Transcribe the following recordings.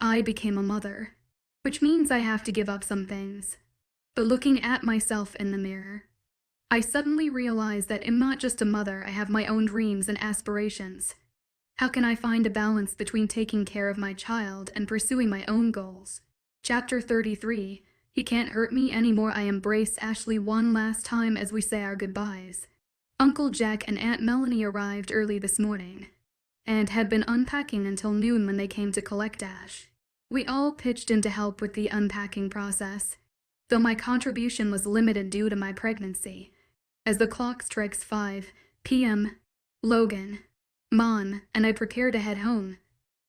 I became a mother, which means I have to give up some things. But looking at myself in the mirror, I suddenly realized that I'm not just a mother, I have my own dreams and aspirations. How can I find a balance between taking care of my child and pursuing my own goals? Chapter 33. He can't hurt me anymore. I embrace Ashley one last time as we say our goodbyes. Uncle Jack and Aunt Melanie arrived early this morning, and had been unpacking until noon when they came to collect Ash. We all pitched in to help with the unpacking process, though my contribution was limited due to my pregnancy. As the clock strikes 5 p.m., Logan, Mom, and I prepare to head home.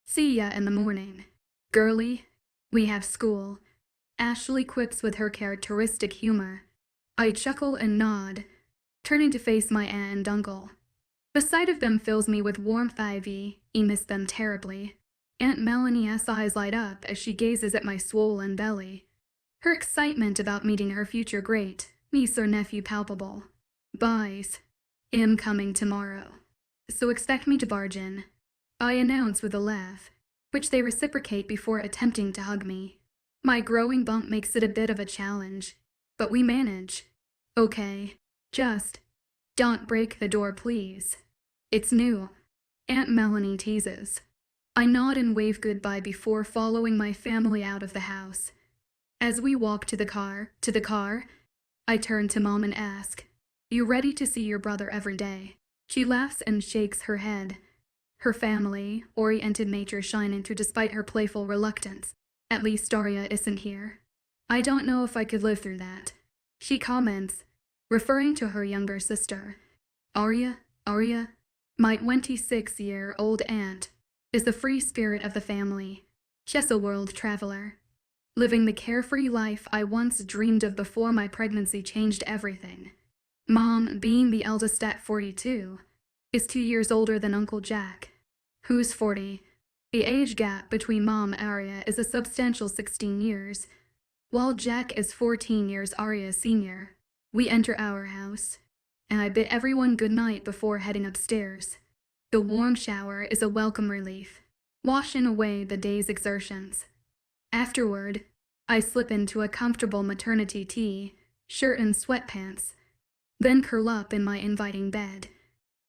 See ya in the morning. Girlie, we have school, Ashley quips with her characteristic humor. I chuckle and nod, turning to face my aunt and uncle. The sight of them fills me with warmth. I miss them terribly. Aunt Melanie's eyes light up as she gazes at my swollen belly. Her excitement about meeting her future great niece or nephew palpable. Buys. I'm coming tomorrow, so expect me to barge in, I announce with a laugh, which they reciprocate before attempting to hug me. My growing bump makes it a bit of a challenge, but we manage. Okay, just don't break the door, please. It's new, Aunt Melanie teases. I nod and wave goodbye before following my family out of the house. As we walk to the car, I turn to Mom and ask, "You ready to see your brother every day?" She laughs and shakes her head. Her family-oriented nature shining through despite her playful reluctance. At least Arya isn't here. I don't know if I could live through that, she comments, referring to her younger sister. Arya, my 26-year-old aunt, is the free spirit of the family. She's a world traveler, living the carefree life I once dreamed of before my pregnancy changed everything. Mom, being the eldest at 42, is 2 years older than Uncle Jack, who's 40. The age gap between Mom and Arya is a substantial 16 years. While Jack is 14 years Arya's senior. We enter our house, and I bid everyone good night before heading upstairs. The warm shower is a welcome relief, washing away the day's exertions. Afterward, I slip into a comfortable maternity tee, shirt and sweatpants, then curl up in my inviting bed,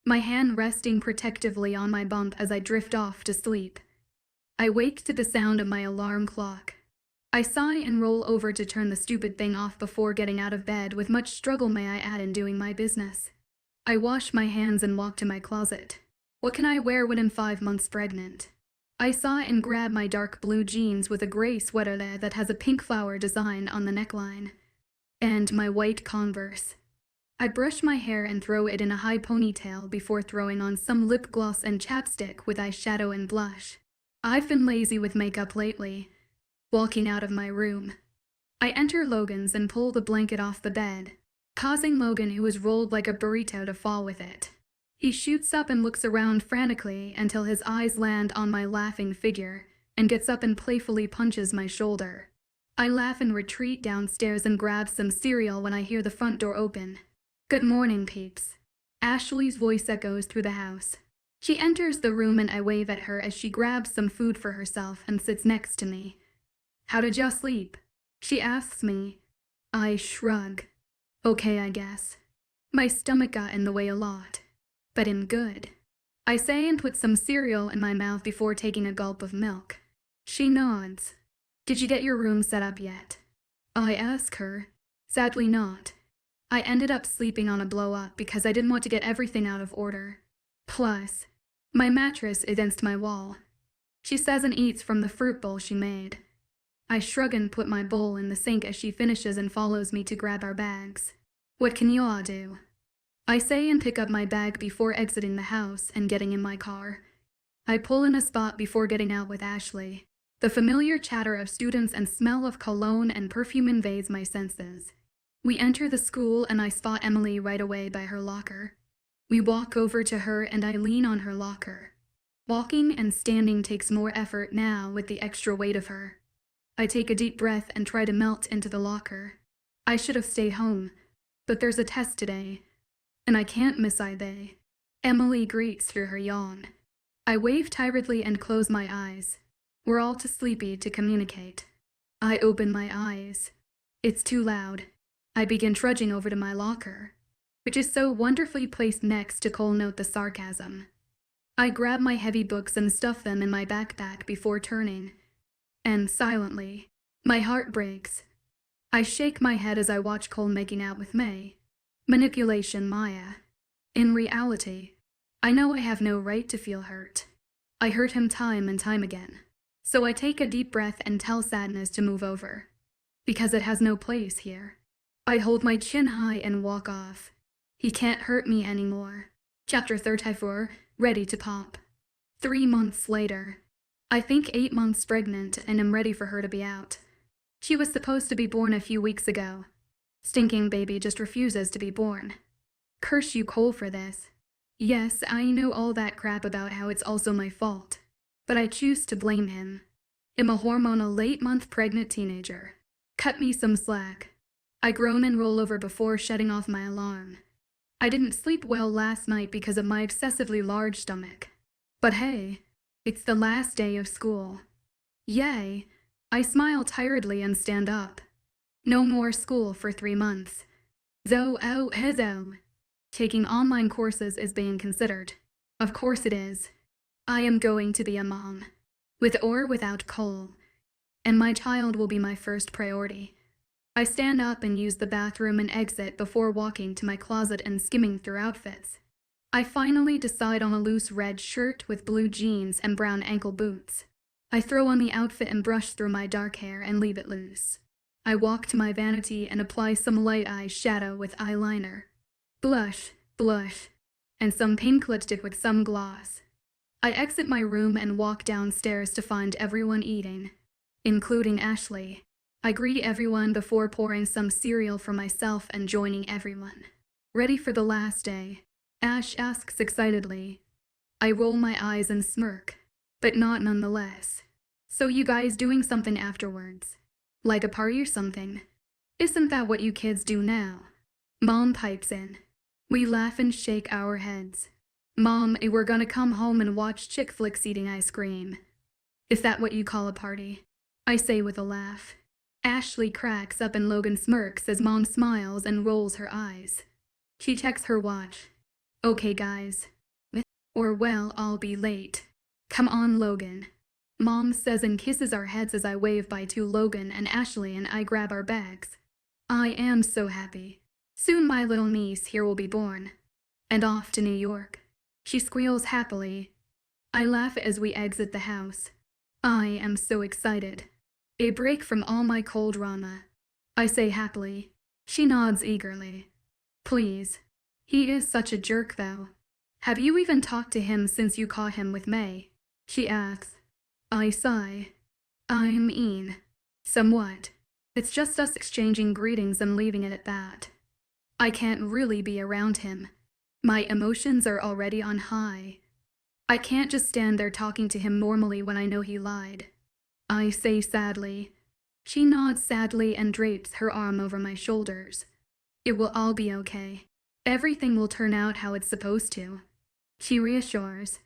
my hand resting protectively on my bump as I drift off to sleep. I wake to the sound of my alarm clock. I sigh and roll over to turn the stupid thing off before getting out of bed, with much struggle may I add in doing my business. I wash my hands and walk to my closet. What can I wear when I'm 5 months pregnant? I sigh and grab my dark blue jeans with a gray sweater that has a pink flower design on the neckline, and my white Converse. I brush my hair and throw it in a high ponytail before throwing on some lip gloss and chapstick with eyeshadow and blush. I've been lazy with makeup lately. Walking out of my room, I enter Logan's and pull the blanket off the bed, causing Logan, who is rolled like a burrito, to fall with it. He shoots up and looks around frantically until his eyes land on my laughing figure and gets up and playfully punches my shoulder. I laugh and retreat downstairs and grab some cereal when I hear the front door open. "Good morning, peeps." Ashley's voice echoes through the house. She enters the room and I wave at her as she grabs some food for herself and sits next to me. "How did y'all sleep?" she asks me. I shrug. "Okay, I guess. My stomach got in the way a lot, but I'm good," I say and put some cereal in my mouth before taking a gulp of milk. She nods. "Did you get your room set up yet?" I ask her. "Sadly not. I ended up sleeping on a blow-up because I didn't want to get everything out of order. Plus, my mattress is against my wall," she says and eats from the fruit bowl she made. I shrug and put my bowl in the sink as she finishes and follows me to grab our bags. "What can you all do?" I say and pick up my bag before exiting the house and getting in my car. I pull in a spot before getting out with Ashley. The familiar chatter of students and smell of cologne and perfume invades my senses. We enter the school and I spot Emily right away by her locker. We walk over to her and I lean on her locker. Walking and standing takes more effort now with the extra weight of her. I take a deep breath and try to melt into the locker. I should have stayed home, but there's a test today, and I can't miss 𝐖𝐨. Emily greets through her yawn. I wave tiredly and close my eyes. We're all too sleepy to communicate. I open my eyes. It's too loud. I begin trudging over to my locker, which is so wonderfully placed next to 𝐊𝐽 I grab my heavy books and stuff them in my backpack before turning, and silently, my heart breaks. I shake my head as I watch Cole making out with May. Manipulation Maya. In reality, I know I have no right to feel hurt. I hurt him time and time again. So I take a deep breath and tell sadness to move over, because it has no place here. I hold my chin high and walk off. He can't hurt me anymore. Chapter 34, ready to pop. 3 months later. I think 8 months pregnant and am ready for her to be out. She was supposed to be born a few weeks ago. Stinking baby just refuses to be born. Curse you, Cole, for this. Yes, I know all that crap about how it's also my fault, but I choose to blame him. I'm a hormonal late-month pregnant teenager. Cut me some slack. I groan and roll over before shutting off my alarm. I didn't sleep well last night because of my excessively large stomach. But hey, it's the last day of school. Yay! I smile tiredly and stand up. No more school for 3 months. 𝐊𝐽𝐳. Taking online courses is being considered. Of course it is. I am going to be a mom, with or without Cole, and my child will be my first priority. I stand up and use the bathroom and exit before walking to my closet and skimming through outfits. I finally decide on a loose red shirt with blue jeans and brown ankle boots. I throw on the outfit and brush through my dark hair and leave it loose. I walk to my vanity and apply some light eye shadow with eyeliner, blush, and some pink lipstick with some gloss. I exit my room and walk downstairs to find everyone eating, including Ashley. I greet everyone before pouring some cereal for myself and joining everyone. Ready for the last day? Ash asks excitedly. I roll my eyes and smirk, but not nonetheless. So you guys doing something afterwards? Like a party or something? Isn't that what you kids do now? Mom pipes in. We laugh and shake our heads. Mom, we're gonna come home and watch chick flicks eating ice cream. Is that what you call a party? I say with a laugh. Ashley cracks up and Logan smirks as Mom smiles and rolls her eyes. She checks her watch. Okay guys. Or well, I'll be late. Come on, Logan. Mom says and kisses our heads as I wave bye to Logan and Ashley and I grab our bags. I am so happy. Soon my little niece here will be born. And off to New York. She squeals happily. I laugh as we exit the house. I am so excited. A break from all my cold drama. I say happily. She nods eagerly. Please. He is such a jerk though. Have you even talked to him since you caught him with May? She asks. I sigh. I'm in. Somewhat. It's just us exchanging greetings and leaving it at that. I can't really be around him. My emotions are already on high. I can't just stand there talking to him normally when I know he lied. I say sadly. She nods sadly and drapes her arm over my shoulders. It will all be okay. Everything will turn out how it's supposed to. She reassures.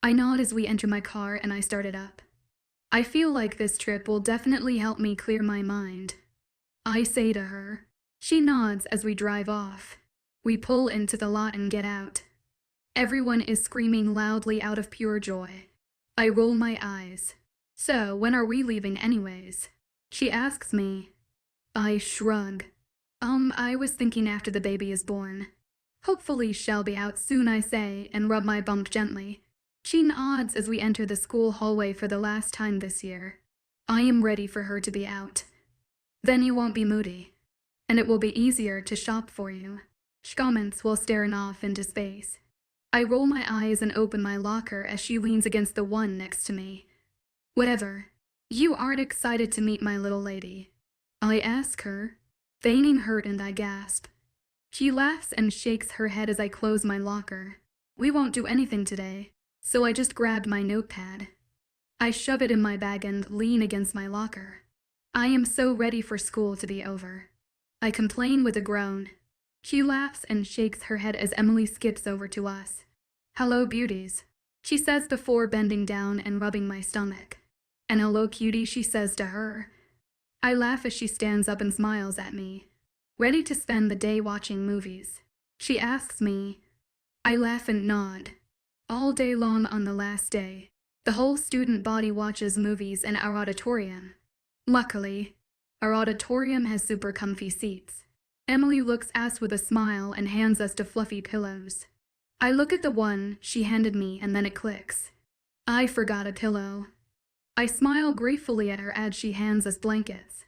I nod as we enter my car and I start it up. I feel like this trip will definitely help me clear my mind. I say to her. She nods as we drive off. We pull into the lot and get out. Everyone is screaming loudly out of pure joy. I roll my eyes. So, when are we leaving anyways? She asks me. I shrug. I was thinking after the baby is born. Hopefully she'll be out soon, I say, and rub my bump gently. She nods as we enter the school hallway for the last time this year. I am ready for her to be out. Then you won't be moody, and it will be easier to shop for you. She comments while staring off into space. I roll my eyes and open my locker as she leans against the one next to me. Whatever. You aren't excited to meet my little lady? I ask her, feigning hurt, and I gasp. She laughs and shakes her head as I close my locker. We won't do anything today, so I just grabbed my notepad. I shove it in my bag and lean against my locker. I am so ready for school to be over. I complain with a groan. She laughs and shakes her head as Emily skips over to us. Hello, beauties, she says before bending down and rubbing my stomach. And hello cutie, she says to her. I laugh as she stands up and smiles at me. Ready to spend the day watching movies? She asks me. I laugh and nod. All day long on the last day, the whole student body watches movies in our auditorium. Luckily, our auditorium has super comfy seats. Emily looks at us with a smile and hands us 2 fluffy pillows. I look at the one she handed me and then it clicks. I forgot a pillow. I smile gratefully at her as she hands us blankets.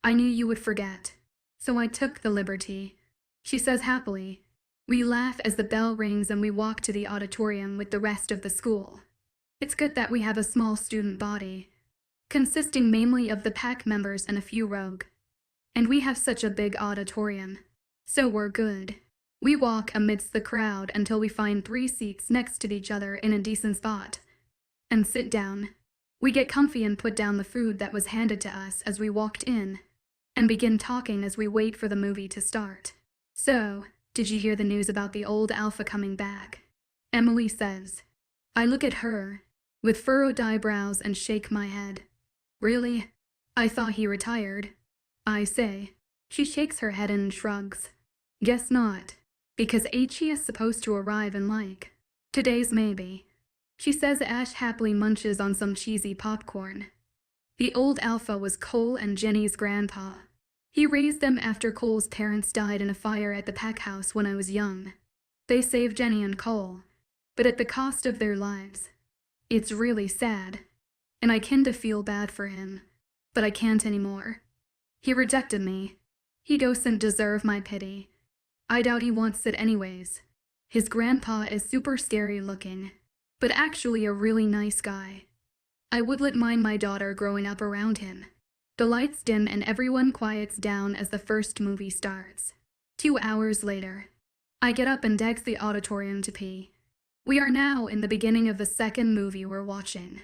I knew you would forget, so I took the liberty, she says happily. We laugh as the bell rings and we walk to the auditorium with the rest of the school. It's good that we have a small student body, consisting mainly of the pack members and a few rogue. And we have such a big auditorium, so we're good. We walk amidst the crowd until we find 3 seats next to each other in a decent spot, and sit down. We get comfy and put down the food that was handed to us as we walked in, and begin talking as we wait for the movie to start. So, did you hear the news about the old Alpha coming back? Emily says. I look at her, with furrowed eyebrows, and shake my head. Really? I thought he retired. I say. She shakes her head and shrugs. Guess not, because 𝐊𝐲𝐬 is supposed to arrive in like 2 days maybe. She says Ash happily munches on some cheesy popcorn. The old Alpha was Cole and Jenny's grandpa. He raised them after Cole's parents died in a fire at the pack house when I was young. They saved Jenny and Cole, but at the cost of their lives. It's really sad, and I kinda feel bad for him, but I can't anymore. He rejected me. He doesn't deserve my pity. I doubt he wants it anyways. His grandpa is super scary looking, but actually a really nice guy. I wouldn't mind my daughter growing up around him. The lights dim and everyone quiets down as the first movie starts. 2 hours later, I get up and exit the auditorium to pee. We are now in the beginning of the second movie we're watching.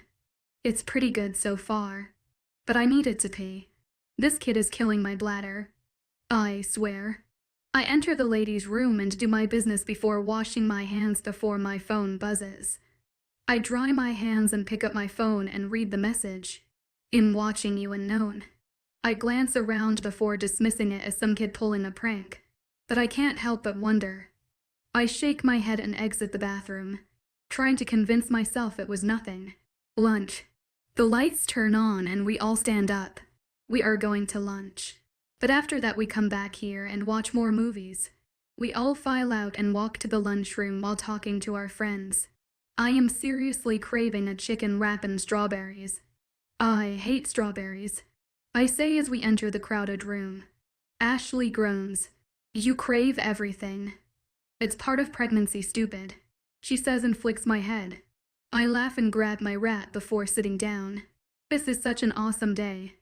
It's pretty good so far, but I needed to pee. This kid is killing my bladder. I swear. I enter the ladies' room and do my business before washing my hands before my phone buzzes. I dry my hands and pick up my phone and read the message. I'm watching you unknown. I glance around before dismissing it as some kid pulling a prank, but I can't help but wonder. I shake my head and exit the bathroom, trying to convince myself it was nothing. Lunch. The lights turn on and we all stand up. We are going to lunch. But after that we come back here and watch more movies. We all file out and walk to the lunchroom while talking to our friends. I am seriously craving a chicken wrap and strawberries. I hate strawberries, I say as we enter the crowded room. Ashley groans. You crave everything. It's part of pregnancy, stupid, she says and flicks my head. I laugh and grab my wrap before sitting down. This is such an awesome day,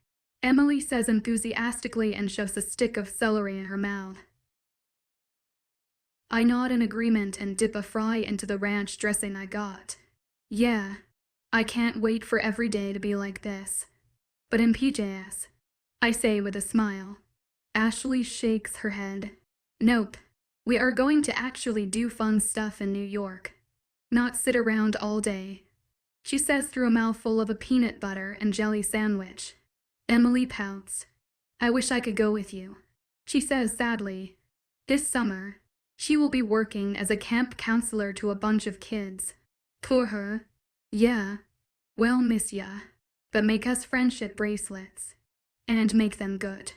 Emily says enthusiastically and shoves a stick of celery in her mouth. I nod in agreement and dip a fry into the ranch dressing I got. Yeah, I can't wait for every day to be like this. But in PJs, I say with a smile. Ashley shakes her head. Nope, we are going to actually do fun stuff in New York. Not sit around all day, she says through a mouthful of a peanut butter and jelly sandwich. Emily pouts. I wish I could go with you, she says sadly. This summer, she will be working as a camp counselor to a bunch of kids. Poor her. Yeah, well miss ya, but make us friendship bracelets. And make them good,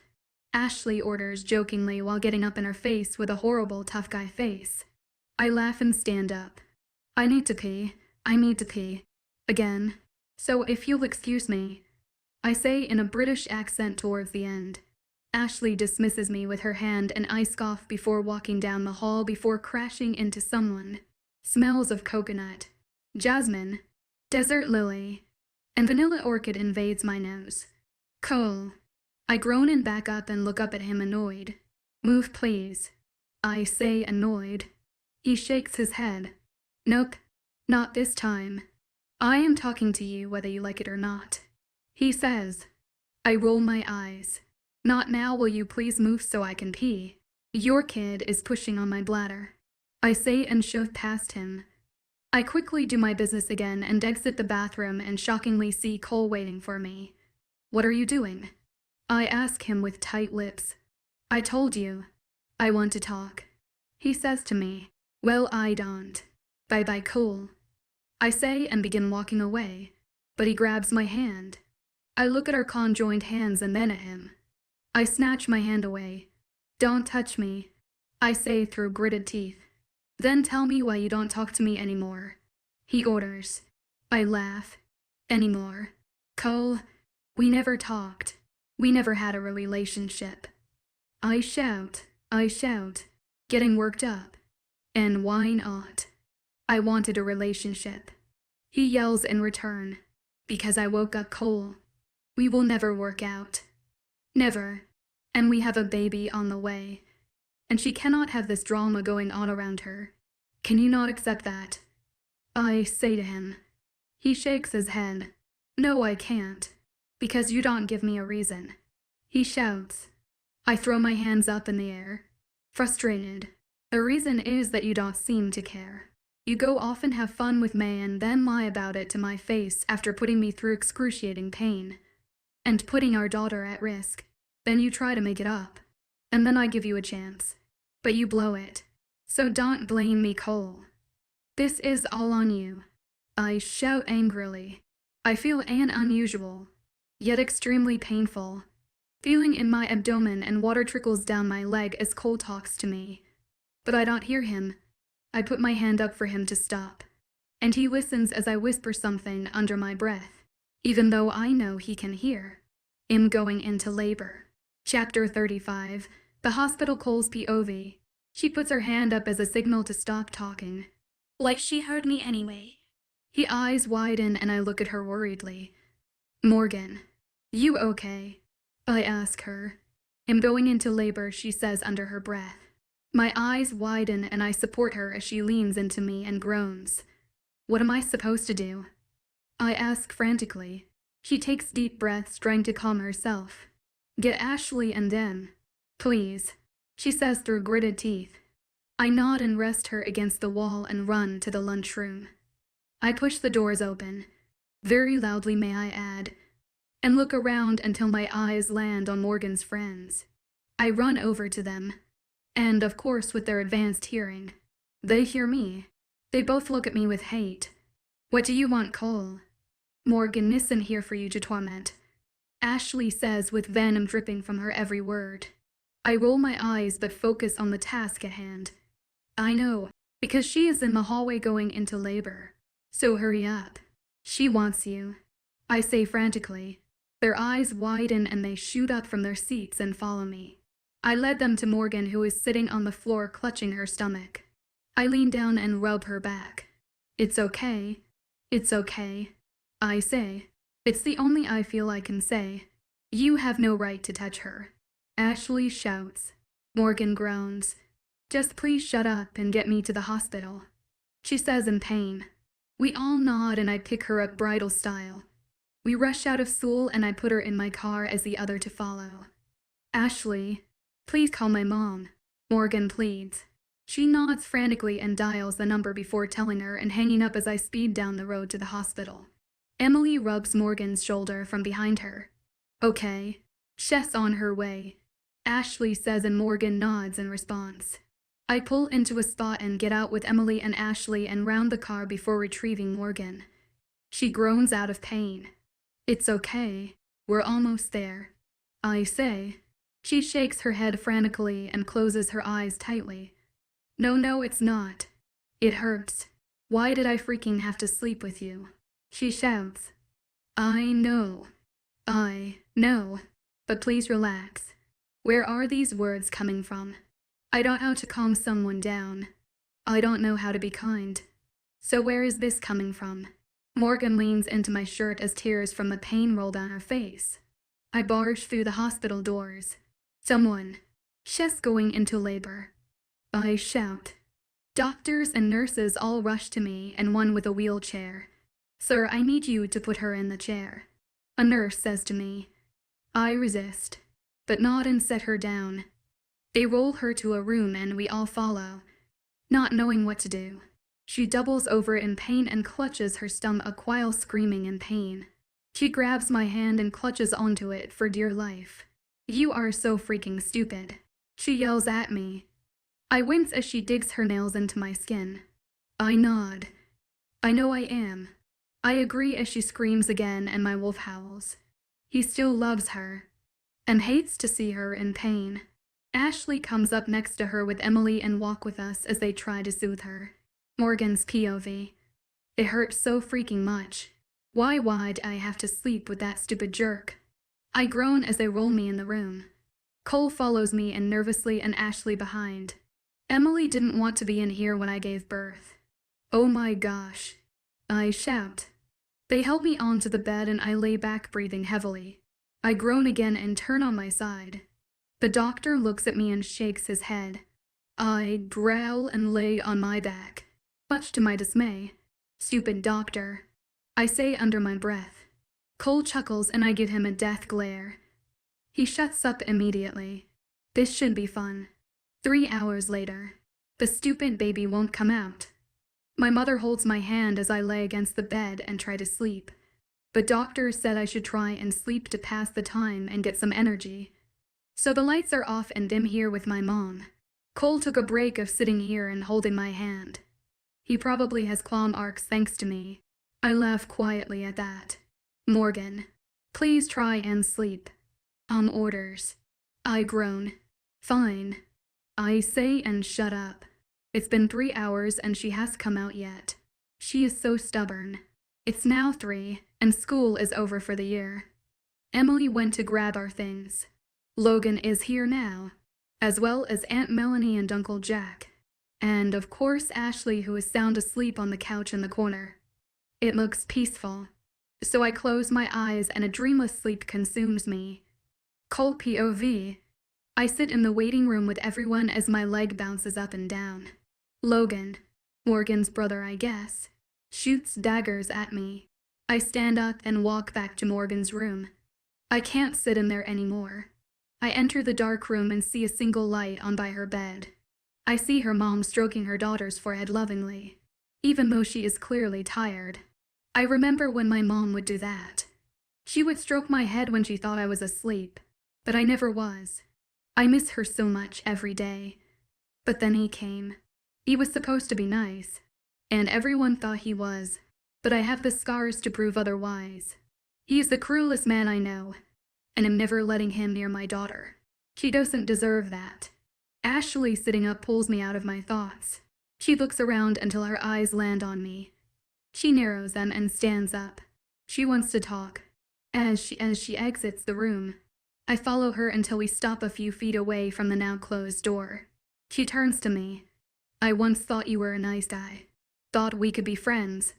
Ashley orders jokingly while getting up in her face with a horrible tough guy face. I laugh and stand up. I need to pee. Again. So if you'll excuse me, I say in a British accent towards the end. Ashley dismisses me with her hand and I scoff before walking down the hall before crashing into someone. Smells of coconut, jasmine, desert lily, and vanilla orchid invades my nose. Cole. I groan and back up and look up at him annoyed. Move please, I say annoyed. He shakes his head. Nope, not this time. I am talking to you whether you like it or not, he says. I roll my eyes. Not now, will you please move so I can pee? Your kid is pushing on my bladder, I say and shove past him. I quickly do my business again and exit the bathroom and shockingly see Cole waiting for me. What are you doing? I ask him with tight lips. I told you. I want to talk. He says to me, well, I don't. Bye-bye, Cole. I say and begin walking away, but he grabs my hand. I look at our conjoined hands and then at him. I snatch my hand away. Don't touch me, I say through gritted teeth. Then tell me why you don't talk to me anymore. He orders. I laugh. Anymore. Cole, we never talked. We never had a relationship. I shout, getting worked up. And why not? I wanted a relationship. He yells in return. Because I woke up Cole. We will never work out. Never. And we have a baby on the way. And she cannot have this drama going on around her. Can you not accept that? I say to him. He shakes his head. No, I can't. Because you don't give me a reason. He shouts. I throw my hands up in the air. Frustrated. The reason is that you don't seem to care. You go off and have fun with May and then lie about it to my face after putting me through excruciating pain. And putting our daughter at risk. Then you try to make it up. And then I give you a chance. But you blow it. So don't blame me, Cole. This is all on you. I shout angrily. I feel an unusual, yet extremely painful feeling in my abdomen and water trickles down my leg as Cole talks to me. But I don't hear him. I put my hand up for him to stop. And he listens as I whisper something under my breath, even though I know he can hear. I'm going into labor. Chapter 35. The hospital Cole's POV. She puts her hand up as a signal to stop talking. Like she heard me anyway. His eyes widen and I look at her worriedly. Morgan, you okay? I ask her. I'm going into labor, she says under her breath. My eyes widen and I support her as she leans into me and groans. What am I supposed to do? I ask frantically. She takes deep breaths, trying to calm herself. Get Ashley and them. Please, she says through gritted teeth. I nod and rest her against the wall and run to the lunchroom. I push the doors open, very loudly may I add, and look around until my eyes land on Morgan's friends. I run over to them, and of course with their advanced hearing. They hear me. They both look at me with hate. What do you want, Cole? Morgan isn't here for you to torment. Ashley says with venom dripping from her every word. I roll my eyes but focus on the task at hand. I know, because she is in the hallway going into labor. So hurry up. She wants you. I say frantically. Their eyes widen and they shoot up from their seats and follow me. I led them to Morgan, who is sitting on the floor clutching her stomach. I lean down and rub her back. It's okay. It's okay. I say. It's the only I feel I can say. You have no right to touch her. Ashley shouts. Morgan groans. Just please shut up and get me to the hospital. She says in pain. We all nod and I pick her up bridal style. We rush out of school and I put her in my car as the other to follow. Ashley, please call my mom. Morgan pleads. She nods frantically and dials the number before telling her and hanging up as I speed down the road to the hospital. Emily rubs Morgan's shoulder from behind her. Okay. She's on her way. Ashley says and Morgan nods in response. I pull into a spot and get out with Emily and Ashley and round the car before retrieving Morgan. She groans out of pain. It's okay. We're almost there. I say. She shakes her head frantically and closes her eyes tightly. No, it's not. It hurts. Why did I freaking have to sleep with you? She shouts. I know. But please relax. Where are these words coming from? I don't know how to calm someone down. I don't know how to be kind. So where is this coming from? Morgan leans into my shirt as tears from the pain roll down her face. I barge through the hospital doors. Someone. She's going into labor. I shout. Doctors and nurses all rush to me and one with a wheelchair. Sir, I need you to put her in the chair. A nurse says to me. I resist, but nod and set her down. They roll her to a room and we all follow, not knowing what to do. She doubles over in pain and clutches her stomach while screaming in pain. She grabs my hand and clutches onto it for dear life. "You are so freaking stupid," she yells at me. I wince as she digs her nails into my skin. I nod. "I know I am." I agree as she screams again and my wolf howls. He still loves her and hates to see her in pain. Ashley comes up next to her with Emily and walk with us as they try to soothe her. Morgan's POV. "It hurts so freaking much. Why'd I have to sleep with that stupid jerk?" I groan as they roll me in the room. Cole follows me and nervously and Ashley behind. Emily didn't want to be in here when I gave birth. "Oh my gosh," I shout. They help me onto the bed and I lay back breathing heavily. I groan again and turn on my side. The doctor looks at me and shakes his head. I growl and lay on my back, much to my dismay. "Stupid doctor," I say under my breath. Cole chuckles and I give him a death glare. He shuts up immediately. This should be fun. 3 hours later. The stupid baby won't come out. My mother holds my hand as I lay against the bed and try to sleep. The doctor said I should try and sleep to pass the time and get some energy. So the lights are off and dim here with my mom. Cole took a break of sitting here and holding my hand. He probably has claw marks thanks to me. I laugh quietly at that. "Morgan, please try and sleep." Orders." I groan. "Fine," I say and shut up. It's been 3 hours and she hasn't come out yet. She is so stubborn. It's now 3 and school is over for the year. Emily went to grab our things. Logan is here now, as well as Aunt Melanie and Uncle Jack. And of course Ashley, who is sound asleep on the couch in the corner. It looks peaceful. So I close my eyes and a dreamless sleep consumes me. Cole POV. I sit in the waiting room with everyone as my leg bounces up and down. Logan, Morgan's brother I guess, shoots daggers at me. I stand up and walk back to Morgan's room. I can't sit in there anymore. I enter the dark room and see a single light on by her bed. I see her mom stroking her daughter's forehead lovingly, even though she is clearly tired. I remember when my mom would do that. She would stroke my head when she thought I was asleep, but I never was. I miss her so much every day. But then he came. He was supposed to be nice, and everyone thought he was, but I have the scars to prove otherwise. He is the cruelest man I know, and I'm never letting him near my daughter. She doesn't deserve that. Ashley sitting up pulls me out of my thoughts. She looks around until her eyes land on me. She narrows them and stands up. She wants to talk. As she exits the room, I follow her until we stop a few feet away from the now closed door. She turns to me. "I once thought you were a nice guy. Thought we could be friends.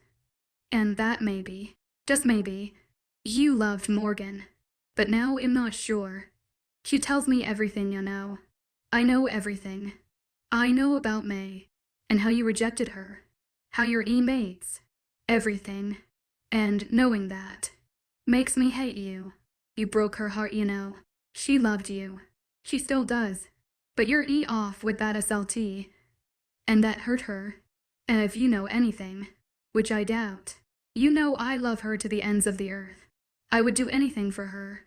And that maybe, just maybe, you loved Morgan. But now I'm not sure." She tells me everything you know. I know everything. I know about May, and how you rejected her, how you're mates, everything. And knowing that makes me hate you. You broke her heart, you know. She loved you. She still does. But you're off with that SLT. And that hurt her. And if you know anything, which I doubt, you know I love her to the ends of the earth. I would do anything for her.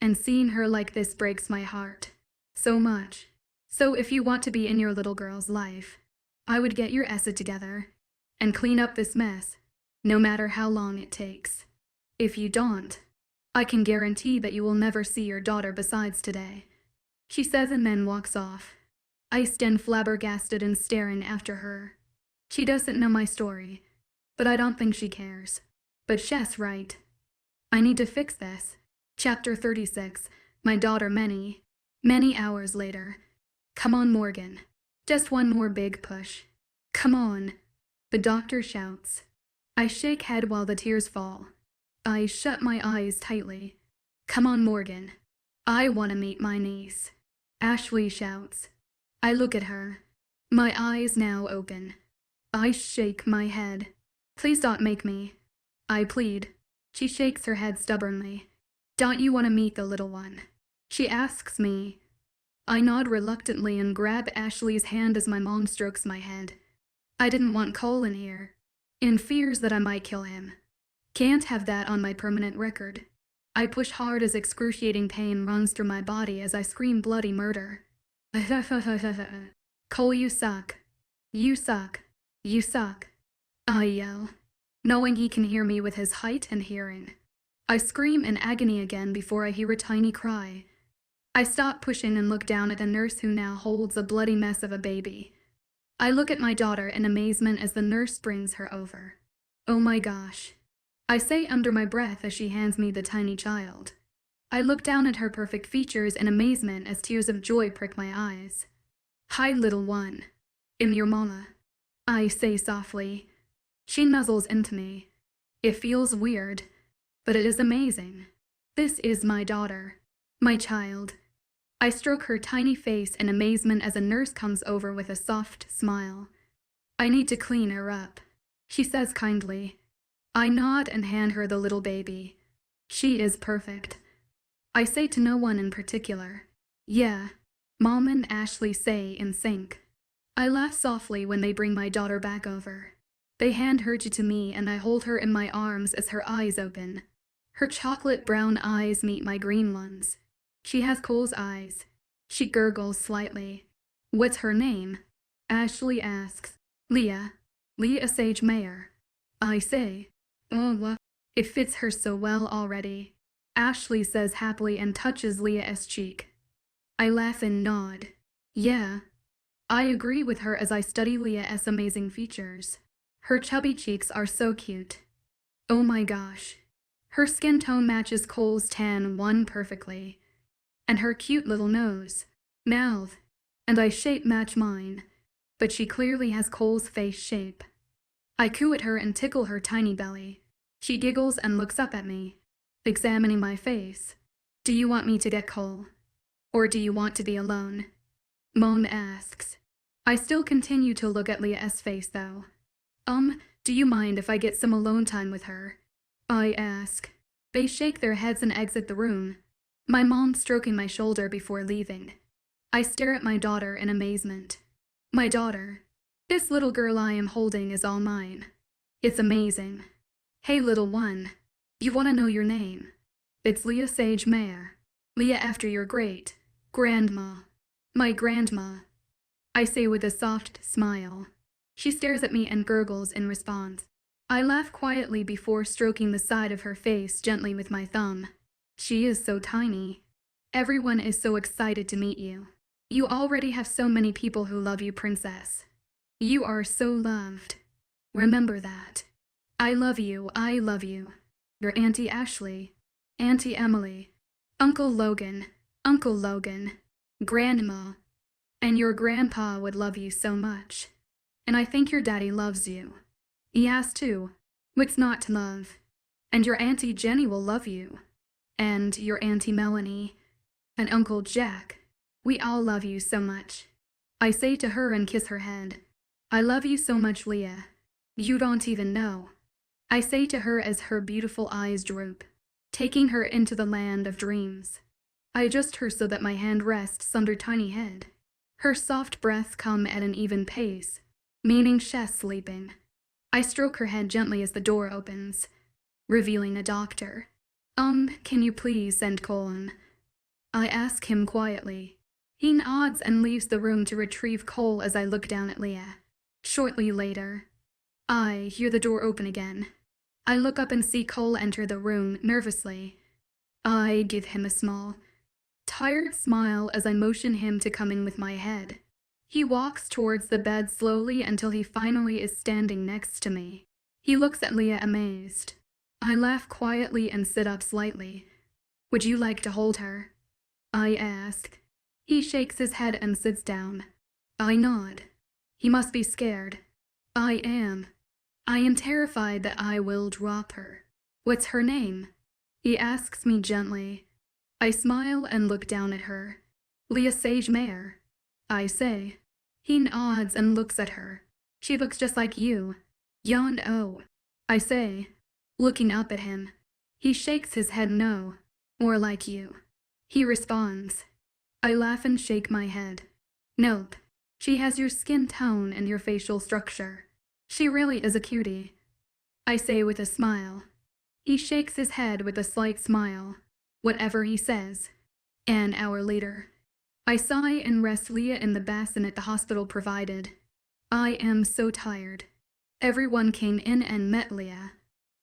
And seeing her like this breaks my heart. So much. So if you want to be in your little girl's life, I would get your essay together and clean up this mess, no matter how long it takes. If you don't, I can guarantee that you will never see your daughter besides today. She says and then walks off. I stand flabbergasted and staring after her. She doesn't know my story, but I don't think she cares. But she's right. I need to fix this. Chapter 36. My daughter Many hours later. "Come on, Morgan. Just one more big push. Come on," the doctor shouts. I shake head while the tears fall. I shut my eyes tightly. "Come on, Morgan. I want to meet my niece," Ashley shouts. I look at her. My eyes now open. I shake my head. "Please don't make me," I plead. She shakes her head stubbornly. "Don't you want to meet the little one?" she asks me. I nod reluctantly and grab Ashley's hand as my mom strokes my head. I didn't want Cole in here, in fears that I might kill him. Can't have that on my permanent record. I push hard as excruciating pain runs through my body as I scream bloody murder. Cole, you suck. You suck. You suck. I yell, knowing he can hear me with his height and hearing. I scream in agony again before I hear a tiny cry. I stop pushing and look down at a nurse who now holds a bloody mess of a baby. I look at my daughter in amazement as the nurse brings her over. Oh my gosh. I say under my breath as she hands me the tiny child. I look down at her perfect features in amazement as tears of joy prick my eyes. Hi, little one. I'm your mama, I say softly. She nuzzles into me. It feels weird, but it is amazing. This is my daughter, my child. I stroke her tiny face in amazement as a nurse comes over with a soft smile. I need to clean her up, she says kindly. I nod and hand her the little baby. She is perfect. I say to no one in particular. Yeah, Mom and Ashley say in sync. I laugh softly when they bring my daughter back over. They hand her to me and I hold her in my arms as her eyes open. Her chocolate brown eyes meet my green ones. She has Cole's eyes. She gurgles slightly. What's her name? Ashley asks. 𝐊𝐲𝐸𝐬. I say. Oh, it fits her so well already. Ashley says happily and touches Leah's cheek. I laugh and nod. Yeah. I agree with her as I study Leah's amazing features. Her chubby cheeks are so cute. Oh my gosh. Her skin tone matches Cole's tan one perfectly. And her cute little nose, mouth, and eye shape match mine. But she clearly has Cole's face shape. I coo at her and tickle her tiny belly. She giggles and looks up at me, examining my face. Do you want me to get Cole? Or do you want to be alone? Mom asks. I still continue to look at Leah's face though. Do you mind if I get some alone time with her? I ask. They shake their heads and exit the room, my mom stroking my shoulder before leaving. I stare at my daughter in amazement. My daughter. This little girl I am holding is all mine. It's amazing. Hey little one, you want to know your name? It's 𝐊𝐲𝐸𝐬. Leah after your great grandma. My grandma, I say with a soft smile. She stares at me and gurgles in response. I laugh quietly before stroking the side of her face gently with my thumb. She is so tiny. Everyone is so excited to meet you. You already have so many people who love you, princess. You are so loved. Remember that. I love you, I love you. Your Auntie Ashley, Auntie Emily, Uncle Logan, Grandma, and your grandpa would love you so much. And I think your daddy loves you. He has too. What's not to love? And your Auntie Jenny will love you. And your Auntie Melanie. And Uncle Jack. We all love you so much. I say to her and kiss her head. I love you so much, Leah. You don't even know. I say to her as her beautiful eyes droop, taking her into the land of dreams. I adjust her so that my hand rests on her tiny head. Her soft breaths come at an even pace, meaning she's sleeping. I stroke her head gently as the door opens, revealing a doctor. Can you please send Cole in? I ask him quietly. He nods and leaves the room to retrieve Cole as I look down at Leah. Shortly later, I hear the door open again. I look up and see Cole enter the room nervously. I give him a small, tired smile as I motion him to come in with my head. He walks towards the bed slowly until he finally is standing next to me. He looks at Leah amazed. I laugh quietly and sit up slightly. Would you like to hold her? I ask. He shakes his head and sits down. I nod. He must be scared. I am. I am terrified that I will drop her. What's her name? He asks me gently. I smile and look down at her. 𝐊𝐲𝐸𝐬, I say. He nods and looks at her. She looks just like you. 𝐿𝐲𝐸𝐬, I say, looking up at him. He shakes his head no. More like you. He responds. I laugh and shake my head. Nope. She has your skin tone and your facial structure. She really is a cutie, I say with a smile. He shakes his head with a slight smile. Whatever he says. An hour later. I sigh and rest Leah in the bassinet the hospital provided. I am so tired. Everyone came in and met Leah.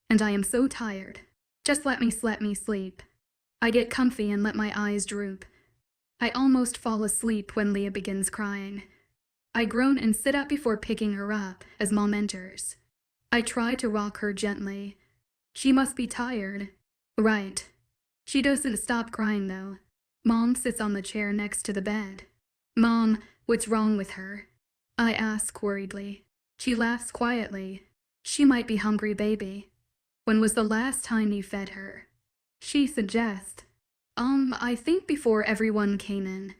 And I am so tired. Just let me sleep. I get comfy and let my eyes droop. I almost fall asleep when Leah begins crying. I groan and sit up before picking her up as Mom enters. I try to rock her gently. She must be tired. Right. She doesn't stop crying though. Mom sits on the chair next to the bed. Mom, what's wrong with her? I ask worriedly. She laughs quietly. She might be hungry, baby. When was the last time you fed her? She suggests. I think before everyone came in.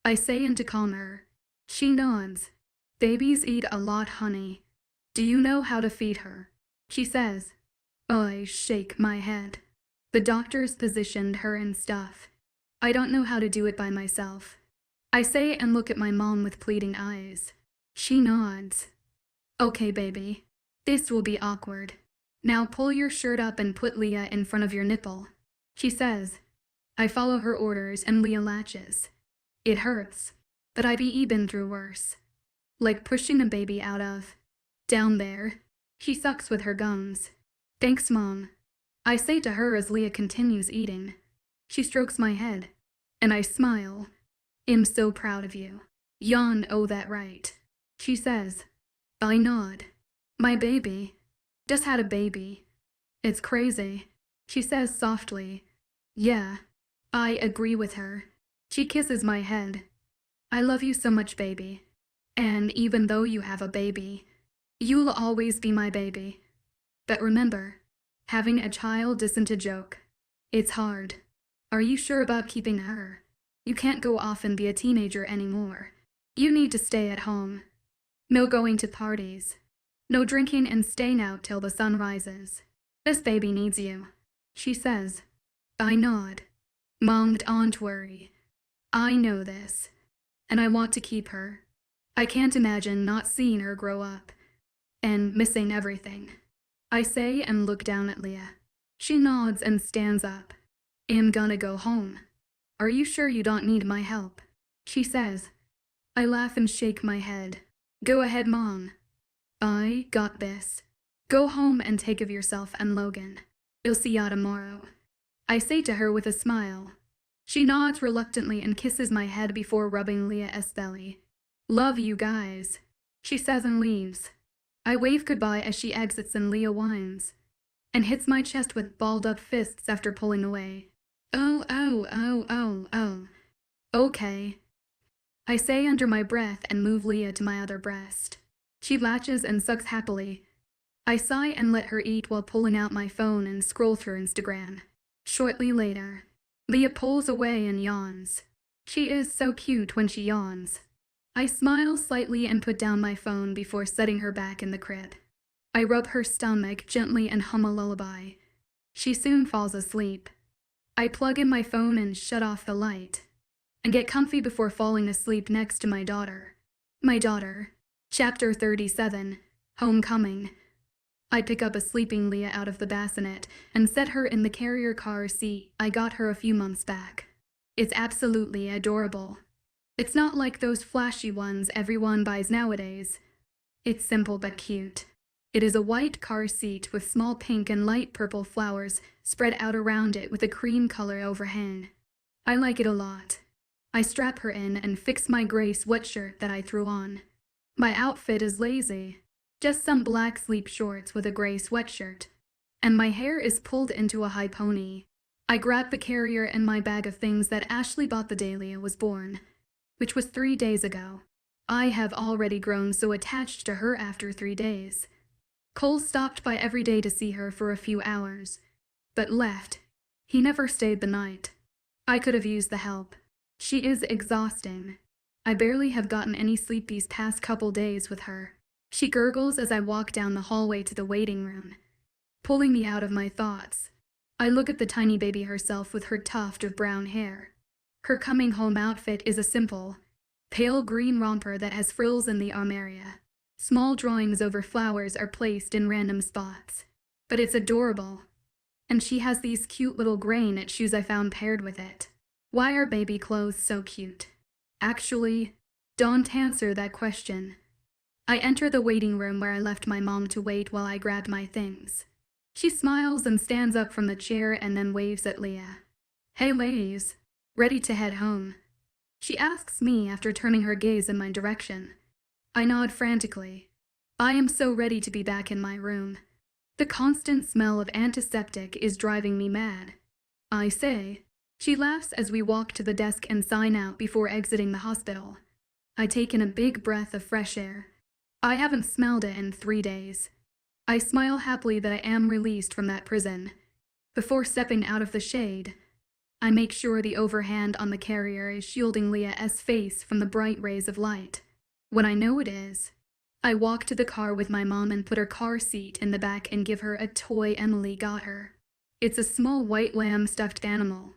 I say in to calm her. She nods. Babies eat a lot, honey. Do you know how to feed her? She says. I shake my head. The doctors positioned her and stuff. I don't know how to do it by myself. I say and look at my mom with pleading eyes. She nods. Okay, baby. This will be awkward. Now pull your shirt up and put Leah in front of your nipple. She says. I follow her orders and Leah latches. It hurts, but I've been through worse. Like pushing a baby out of. Down there. She sucks with her gums. Thanks, Mom. I say to her as Leah continues eating. She strokes my head, and I smile. I'm so proud of you. Yawn, oh that right. She says. I nod. My baby. Just had a baby. It's crazy. She says softly. Yeah. I agree with her. She kisses my head. I love you so much, baby. And even though you have a baby, you'll always be my baby. But remember, having a child isn't a joke. It's hard. Are you sure about keeping her? You can't go off and be a teenager anymore. You need to stay at home. No going to parties. No drinking and staying out till the sun rises. This baby needs you. She says. I nod. Mom, don't worry. I know this. And I want to keep her. I can't imagine not seeing her grow up. And missing everything. I say and look down at Leah. She nods and stands up. I'm gonna go home. Are you sure you don't need my help? She says. I laugh and shake my head. Go ahead, Mom. I got this. Go home and take of yourself and Logan. I'll see ya tomorrow. I say to her with a smile. She nods reluctantly and kisses my head before rubbing Leah's belly. Love you guys. She says and leaves. I wave goodbye as she exits and Leah whines. And hits my chest with balled up fists after pulling away. Oh. Okay. I say under my breath and move Leah to my other breast. She latches and sucks happily. I sigh and let her eat while pulling out my phone and scroll through Instagram. Shortly later, Leah pulls away and yawns. She is so cute when she yawns. I smile slightly and put down my phone before setting her back in the crib. I rub her stomach gently and hum a lullaby. She soon falls asleep. I plug in my phone and shut off the light, and get comfy before falling asleep next to my daughter. My daughter. Chapter 37. Homecoming. I pick up a sleeping Leah out of the bassinet and set her in the carrier car seat I got her a few months back. It's absolutely adorable. It's not like those flashy ones everyone buys nowadays. It's simple but cute. It is a white car seat with small pink and light purple flowers spread out around it with a cream color overhang. I like it a lot. I strap her in and fix my gray sweatshirt that I threw on. My outfit is lazy. Just some black sleep shorts with a gray sweatshirt. And my hair is pulled into a high pony. I grab the carrier and my bag of things that Ashley bought the day Leah was born, which was 3 days ago. I have already grown so attached to her after 3 days. Cole stopped by every day to see her for a few hours, but left. He never stayed the night. I could have used the help. She is exhausting. I barely have gotten any sleep these past couple days with her. She gurgles as I walk down the hallway to the waiting room, pulling me out of my thoughts. I look at the tiny baby herself with her tuft of brown hair. Her coming home outfit is a simple, pale green romper that has frills in the arm area. Small drawings over flowers are placed in random spots. But it's adorable. And she has these cute little gray knit shoes I found paired with it. Why are baby clothes so cute? Actually, don't answer that question. I enter the waiting room where I left my mom to wait while I grabbed my things. She smiles and stands up from the chair and then waves at Leah. Hey ladies, ready to head home? She asks me after turning her gaze in my direction. I nod frantically. I am so ready to be back in my room. The constant smell of antiseptic is driving me mad. I say. She laughs as we walk to the desk and sign out before exiting the hospital. I take in a big breath of fresh air. I haven't smelled it in 3 days. I smile happily that I am released from that prison. Before stepping out of the shade, I make sure the overhand on the carrier is shielding Leah's face from the bright rays of light. When I know it is, I walk to the car with my mom and put her car seat in the back and give her a toy Emily got her. It's a small white lamb stuffed animal,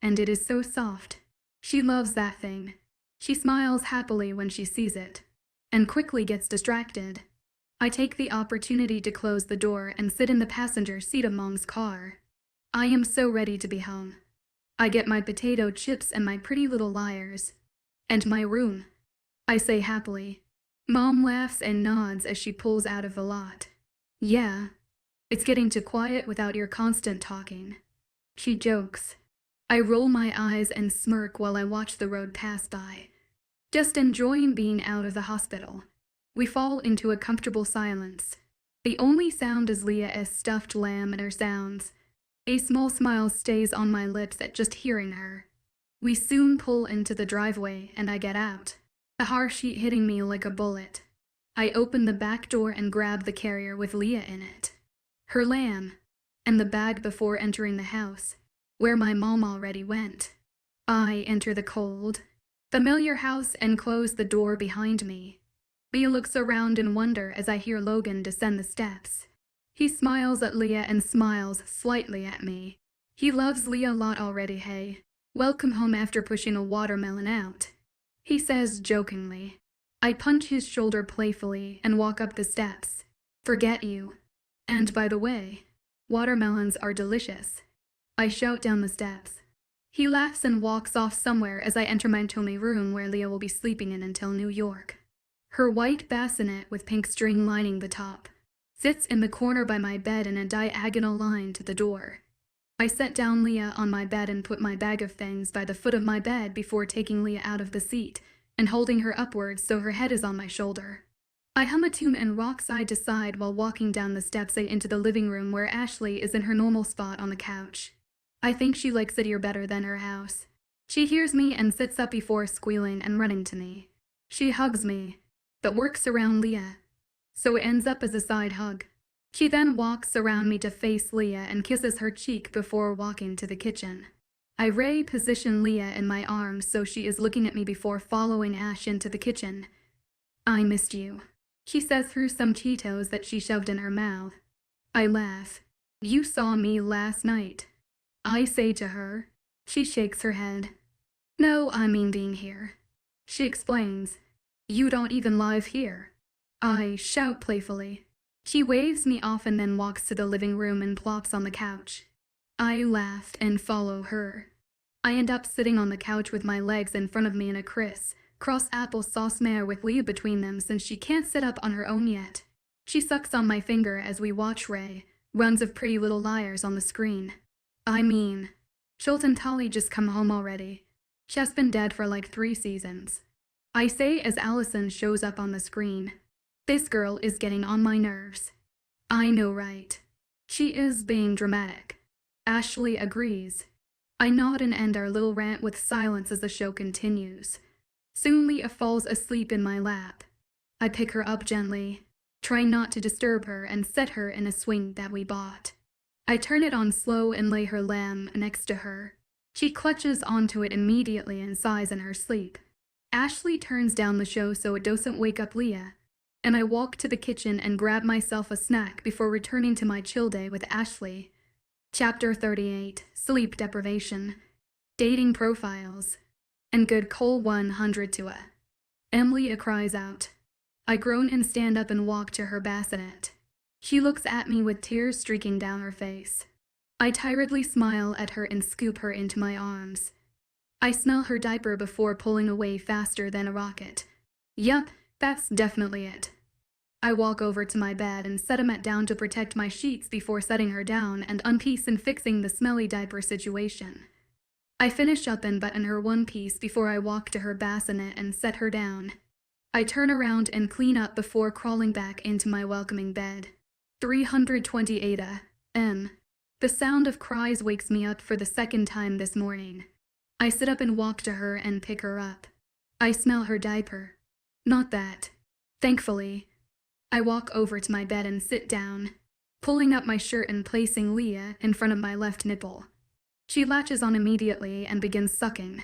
and it is so soft. She loves that thing. She smiles happily when she sees it, and quickly gets distracted. I take the opportunity to close the door and sit in the passenger seat of Mom's car. I am so ready to be home. I get my potato chips and my pretty little liars. And my room, I say happily. Mom laughs and nods as she pulls out of the lot. Yeah, it's getting too quiet without your constant talking. She jokes. I roll my eyes and smirk while I watch the road pass by. Just enjoying being out of the hospital. We fall into a comfortable silence. The only sound is Leah's stuffed lamb and her sounds. A small smile stays on my lips at just hearing her. We soon pull into the driveway and I get out, the harsh heat hitting me like a bullet. I open the back door and grab the carrier with Leah in it, her lamb, and the bag before entering the house, where my mom already went. I enter the cold, familiar house and close the door behind me. Leah looks around in wonder as I hear Logan descend the steps. He smiles at Leah and smiles slightly at me. He loves Leah a lot already, hey. Welcome home after pushing a watermelon out, he says jokingly. I punch his shoulder playfully and walk up the steps. Forget you. And by the way, watermelons are delicious. I shout down the steps. He laughs and walks off somewhere as I enter my Tommy room where Leah will be sleeping in until New York. Her white bassinet with pink string lining the top sits in the corner by my bed in a diagonal line to the door. I set down Leah on my bed and put my bag of things by the foot of my bed before taking Leah out of the seat and holding her upwards so her head is on my shoulder. I hum a tune and rock side to side while walking down the steps into the living room where Ashley is in her normal spot on the couch. I think she likes it here better than her house. She hears me and sits up before squealing and running to me. She hugs me, but works around Leah, so it ends up as a side hug. She then walks around me to face Leah and kisses her cheek before walking to the kitchen. I reposition Leah in my arms so she is looking at me before following Ash into the kitchen. I missed you, she says through some Cheetos that she shoved in her mouth. I laugh. You saw me last night, I say to her. She shakes her head. No, I mean being here. She explains. You don't even live here, I shout playfully. She waves me off and then walks to the living room and plops on the couch. I laugh and follow her. I end up sitting on the couch with my legs in front of me in a cross applesauce mare with Leah between them since she can't sit up on her own yet. She sucks on my finger as we watch Ray, runs of Pretty Little Liars on the screen. I mean, Schultz and Tolly just come home already. She's been dead for like 3 seasons. I say as Allison shows up on the screen. This girl is getting on my nerves. I know, right? She is being dramatic. Ashley agrees. I nod and end our little rant with silence as the show continues. Soon Leah falls asleep in my lap. I pick her up gently, try not to disturb her, and set her in a swing that we bought. I turn it on slow and lay her lamb next to her. She clutches onto it immediately and sighs in her sleep. Ashley turns down the show so it doesn't wake up Leah, and I walk to the kitchen and grab myself a snack before returning to my chill day with Ashley. Chapter 38, Sleep Deprivation, Dating Profiles, and good Cole 100 to a. Emily cries out. I groan and stand up and walk to her bassinet. She looks at me with tears streaking down her face. I tiredly smile at her and scoop her into my arms. I smell her diaper before pulling away faster than a rocket. Yup, that's definitely it. I walk over to my bed and set Emmett down to protect my sheets before setting her down and unpiece and fixing the smelly diaper situation. I finish up and button her one piece before I walk to her bassinet and set her down. I turn around and clean up before crawling back into my welcoming bed. 328 𝐴𝐴. The sound of cries wakes me up for the second time this morning. I sit up and walk to her and pick her up. I smell her diaper. Not that. Thankfully. I walk over to my bed and sit down, pulling up my shirt and placing Leah in front of my left nipple. She latches on immediately and begins sucking.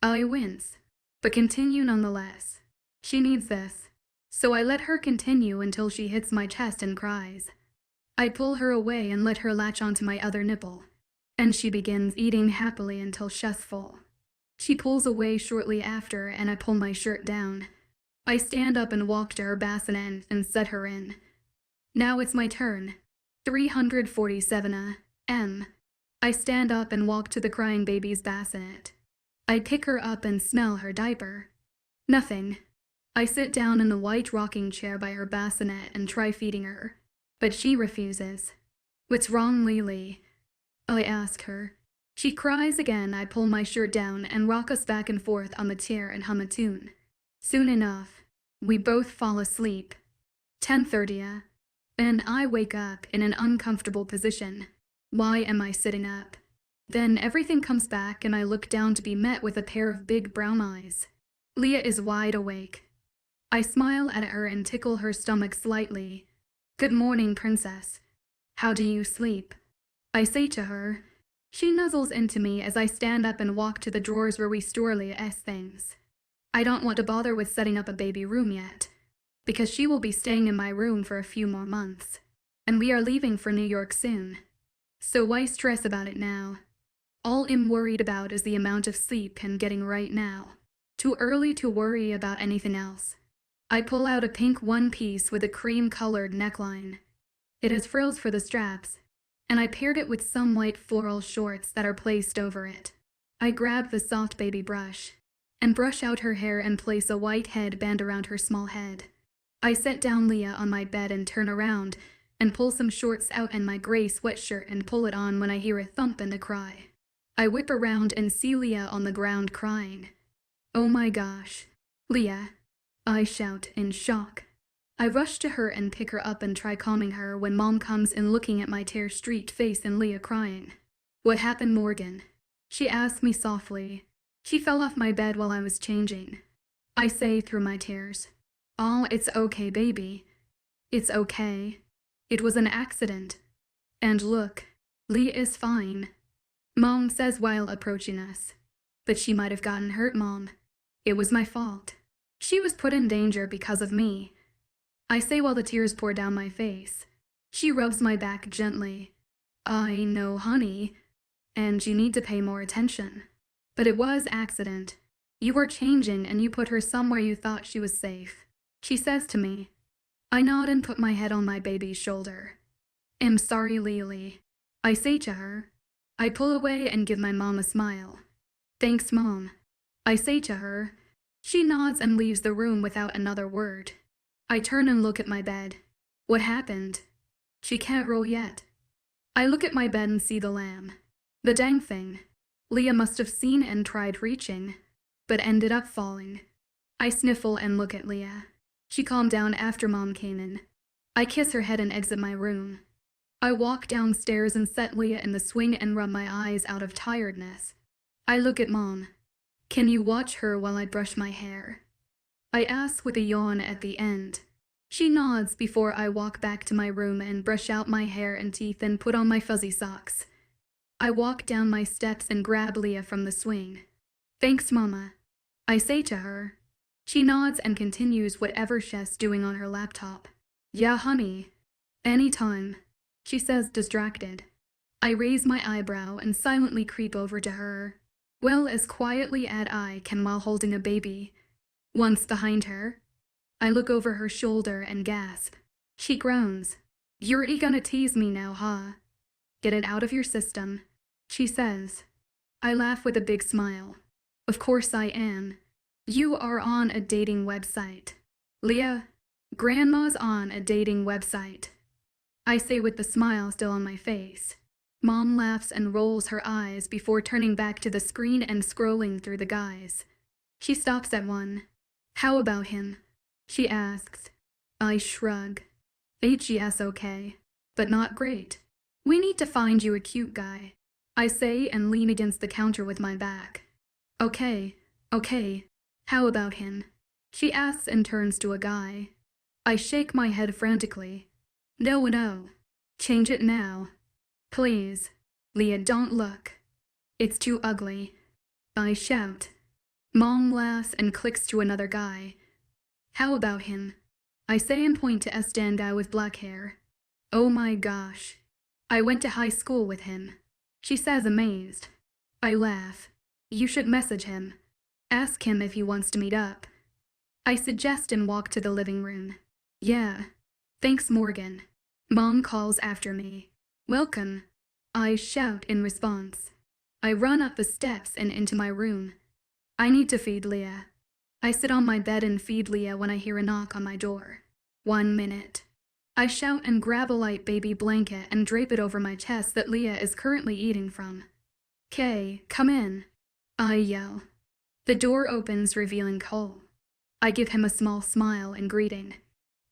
I wince, but continue nonetheless. She needs this, so I let her continue until she hits my chest and cries. I pull her away and let her latch onto my other nipple, and she begins eating happily until chest full. She pulls away shortly after and I pull my shirt down. I stand up and walk to her bassinet and set her in. Now it's my turn. 347 𝐴𝐴. I stand up and walk to the crying baby's bassinet. I pick her up and smell her diaper. Nothing. I sit down in the white rocking chair by her bassinet and try feeding her, but she refuses. What's wrong, 𝐊𝐢? I ask her. She cries again. I pull my shirt down and rock us back and forth on the chair and hum a tune. Soon enough, we both fall asleep. 10:30 and I wake up in an uncomfortable position. Why am I sitting up? Then everything comes back and I look down to be met with a pair of big brown eyes. Leah is wide awake. I smile at her and tickle her stomach slightly. Good morning, princess. How do you sleep? I say to her. She nuzzles into me as I stand up and walk to the drawers where we store Leah's things. I don't want to bother with setting up a baby room yet, because she will be staying in my room for a few more months, and we are leaving for New York soon. So why stress about it now? All I'm worried about is the amount of sleep I'm getting right now. Too early to worry about anything else. I pull out a pink one-piece with a cream-colored neckline. It has frills for the straps, and I paired it with some white floral shorts that are placed over it. I grab the soft baby brush and brush out her hair and place a white headband around her small head. I set down Leah on my bed and turn around and pull some shorts out and my gray sweatshirt and pull it on when I hear a thump and a cry. I whip around and see Leah on the ground crying. Oh my gosh, Leah, I shout in shock. I rush to her and pick her up and try calming her when Mom comes in looking at my tear-streaked face and Leah crying. What happened, Morgan? She asked me softly. She fell off my bed while I was changing. I say through my tears. Oh, it's okay, baby. It's okay. It was an accident. And look, Leah is fine. Mom says while approaching us. But she might have gotten hurt, Mom. It was my fault. She was put in danger because of me. I say while the tears pour down my face. She rubs my back gently. I know, honey, and you need to pay more attention. But it was accident. You were changing and you put her somewhere you thought she was safe. She says to me. I nod and put my head on my baby's shoulder. I'm sorry, 𝐊𝐢. I say to her. I pull away and give my mom a smile. Thanks, Mom. I say to her. She nods and leaves the room without another word. I turn and look at my bed. What happened? She can't roll yet. I look at my bed and see the lamb. The dang thing. Leah must have seen and tried reaching, but ended up falling. I sniffle and look at Leah. She calmed down after Mom came in. I kiss her head and exit my room. I walk downstairs and set Leah in the swing and rub my eyes out of tiredness. I look at Mom. Can you watch her while I brush my hair? I ask with a yawn at the end. She nods before I walk back to my room and brush out my hair and teeth and put on my fuzzy socks. I walk down my steps and grab Leah from the swing. Thanks, Mama. I say to her. She nods and continues whatever she's doing on her laptop. Yeah, honey. Anytime, she says, distracted. I raise my eyebrow and silently creep over to her. Well, as quietly as I can while holding a baby. Once behind her, I look over her shoulder and gasp. She groans. "You're gonna tease me now, huh? Get it out of your system," she says. I laugh with a big smile. "Of course I am. You are on a dating website. Leah, Grandma's on a dating website," I say with the smile still on my face. Mom laughs and rolls her eyes before turning back to the screen and scrolling through the guys. She stops at one. "How about him?" she asks. I shrug. "HGS okay, but not great. We need to find you a cute guy," I say and lean against the counter with my back. Okay. How about him?" she asks and turns to a guy. I shake my head frantically. No. Change it now. Please. Leah, don't look. It's too ugly," I shout. Mom laughs and clicks to another guy. "How about him?" I say and point to 𝐿𝐲𝐷 with black hair. "Oh my gosh. I went to high school with him," she says amazed. I laugh. "You should message him. Ask him if he wants to meet up." I suggest and walk to the living room. "Yeah. Thanks, Morgan," Mom calls after me. "Welcome," I shout in response. I run up the steps and into my room. I need to feed Leah. I sit on my bed and feed Leah when I hear a knock on my door. 1 minute. I shout and grab a light baby blanket and drape it over my chest that Leah is currently eating from. "Kay, come in," I yell. The door opens, revealing Cole. I give him a small smile in greeting.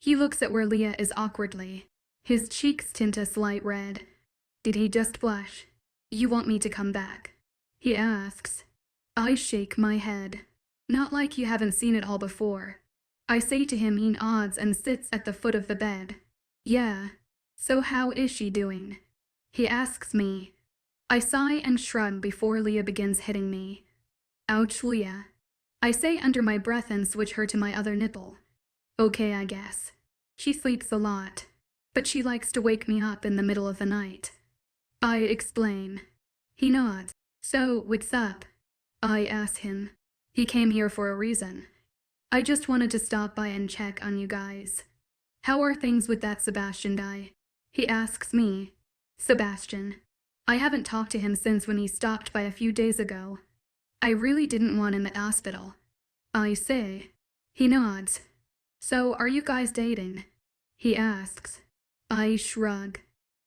He looks at where Leah is awkwardly. His cheeks tint a slight red. Did he just blush? "You want me to come back?" he asks. I shake my head. "Not like you haven't seen it all before." I say to him. He nods and sits at the foot of the bed. "Yeah. So how is she doing?" he asks me. I sigh and shrug before Leah begins hitting me. "Ouch, Leah," I say under my breath and switch her to my other nipple. "Okay, I guess. She sleeps a lot, but she likes to wake me up in the middle of the night." I explain. He nods. "So, what's up?" I ask him. He came here for a reason. "I just wanted to stop by and check on you guys. How are things with that Sebastian guy?" he asks me. Sebastian. I haven't talked to him since when he stopped by a few days ago. I really didn't want him at hospital. I say. He nods. "So, are you guys dating?" he asks. I shrug.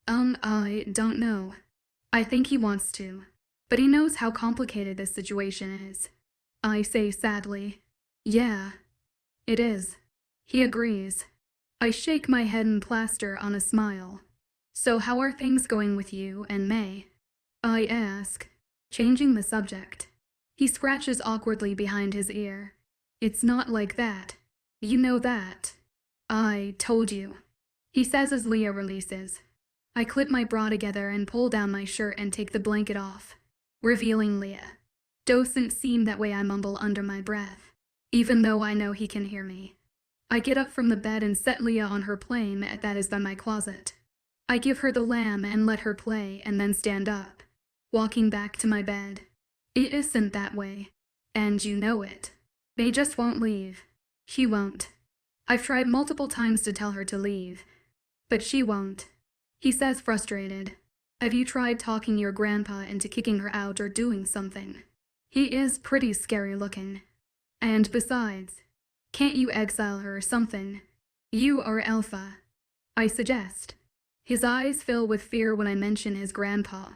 I don't know. I think he wants to, but he knows how complicated this situation is." I say sadly. "Yeah, it is." He agrees. I shake my head and plaster on a smile. "So how are things going with you and May?" I ask, changing the subject. He scratches awkwardly behind his ear. "It's not like that. You know that." "I told you," he says as Leah releases. I clip my bra together and pull down my shirt and take the blanket off, revealing Leah. "Doesn't seem that way," I mumble under my breath, even though I know he can hear me. I get up from the bed and set Leah on her play mat that is by my closet. I give her the lamb and let her play and then stand up, walking back to my bed. It isn't that way, and you know it. They just won't leave. She won't. I've tried multiple times to tell her to leave, but she won't. He says, frustrated. "Have you tried talking your grandpa into kicking her out or doing something? He is pretty scary looking. And besides, can't you exile her or something? You are alpha," I suggest. His eyes fill with fear when I mention his grandpa.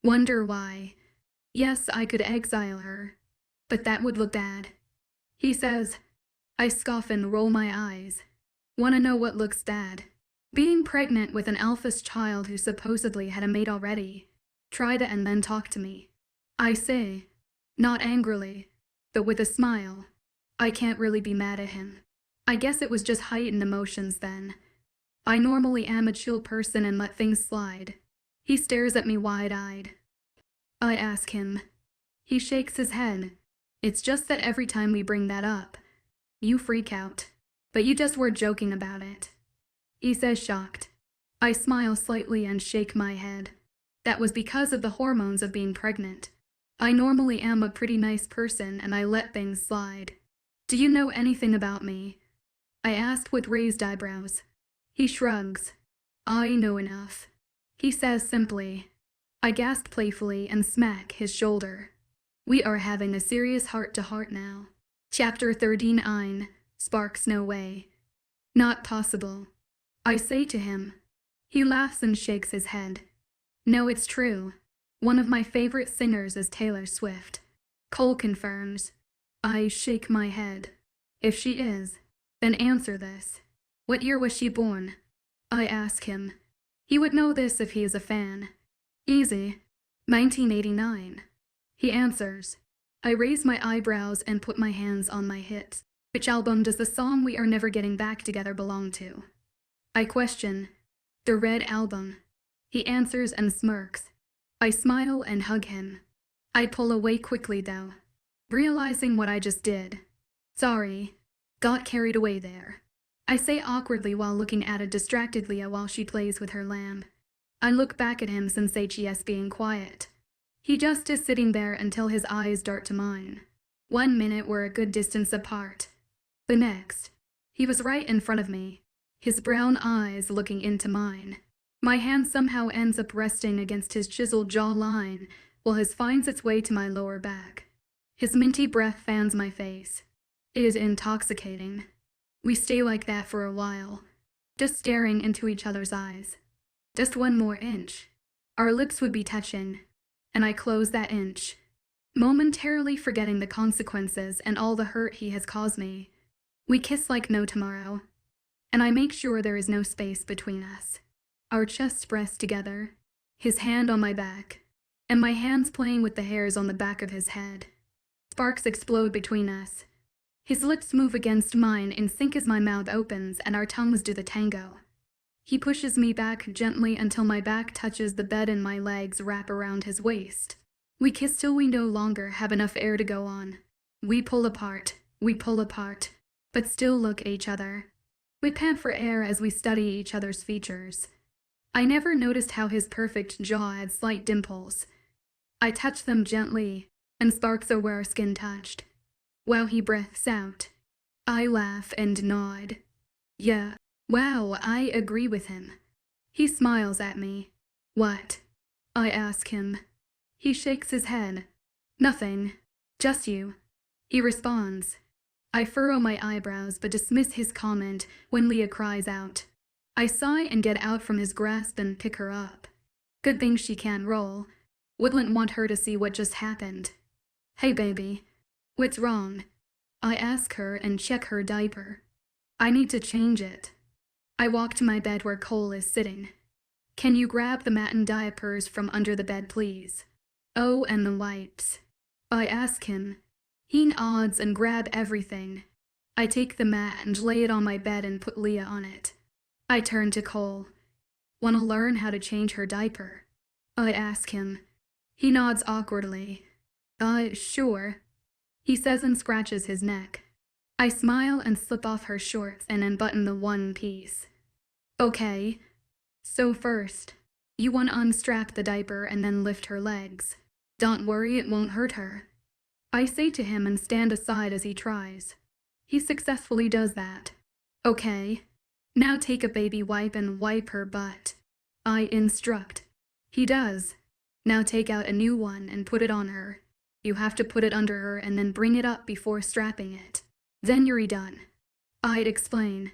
Wonder why. Yes, I could exile her, but that would look bad. He says. I scoff and roll my eyes. Wanna know what looks bad? Being pregnant with an alpha's child who supposedly had a mate already. Try to and then talk to me. I say, not angrily, but with a smile. I can't really be mad at him. I guess it was just heightened emotions then. I normally am a chill person and let things slide. He stares at me wide-eyed. I ask him. He shakes his head. It's just that every time we bring that up, you freak out. But you just were joking about it. He says, shocked. I smile slightly and shake my head. That was because of the hormones of being pregnant. I normally am a pretty nice person and I let things slide. Do you know anything about me? I asked with raised eyebrows. He shrugs. I know enough. He says simply. I gasp playfully and smack his shoulder. We are having a serious heart-to-heart now. Chapter 39, Sparks No Way. Not possible. I say to him. He laughs and shakes his head. No, it's true. One of my favorite singers is Taylor Swift. Cole confirms. I shake my head. If she is, then answer this. What year was she born? I ask him. He would know this if he is a fan. Easy. 1989. He answers. I raise my eyebrows and put my hands on my hips. Which album does the song We Are Never Getting Back Together belong to? I question. The Red Album. He answers and smirks. I smile and hug him. I pull away quickly though, realizing what I just did. Sorry. Got carried away there. I say awkwardly while looking at a distracted 𝐊𝐢 while she plays with her lamb. I look back at him since 𝐊𝐲𝐺 being quiet. He just is sitting there until his eyes dart to mine. 1 minute we're a good distance apart. The next, he was right in front of me, his brown eyes looking into mine. My hand somehow ends up resting against his chiseled jawline while his finds its way to my lower back. His minty breath fans my face. It is intoxicating. We stay like that for a while, just staring into each other's eyes. Just 1 more inch. Our lips would be touching, and I close that inch, momentarily forgetting the consequences and all the hurt he has caused me. We kiss like no tomorrow, and I make sure there is no space between us. Our chests press together, his hand on my back, and my hands playing with the hairs on the back of his head. Sparks explode between us. His lips move against mine in sync as my mouth opens and our tongues do the tango. He pushes me back gently until my back touches the bed and my legs wrap around his waist. We kiss till we no longer have enough air to go on. We pull apart, but still look at each other. We pant for air as we study each other's features. I never noticed how his perfect jaw had slight dimples. I touch them gently, and sparks are where our skin touched. While he breathes out, I laugh and nod. Yeah, wow, I agree with him. He smiles at me. What? I ask him. He shakes his head. Nothing. Just you. He responds. I furrow my eyebrows but dismiss his comment when 𝐿𝐲𝐻 cries out. I sigh and get out from his grasp and pick her up. Good thing she can't roll. Wouldn't want her to see what just happened. Hey baby, what's wrong? I ask her and check her diaper. I need to change it. I walk to my bed where Cole is sitting. Can you grab the mat and diapers from under the bed, please? Oh, and the wipes. I ask him. He nods and grab everything. I take the mat and lay it on my bed and put 𝐿𝐲𝐻 on it. I turn to Cole. Wanna learn how to change her diaper? I ask him. He nods awkwardly. Sure. He says and scratches his neck. I smile and slip off her shorts and unbutton the one piece. Okay. So first, you want to unstrap the diaper and then lift her legs. Don't worry, it won't hurt her. I say to him and stand aside as he tries. He successfully does that. Okay. Now take a baby wipe and wipe her butt. I instruct. He does. Now take out a new one and put it on her. You have to put it under her and then bring it up before strapping it. Then you're done. I'd explain.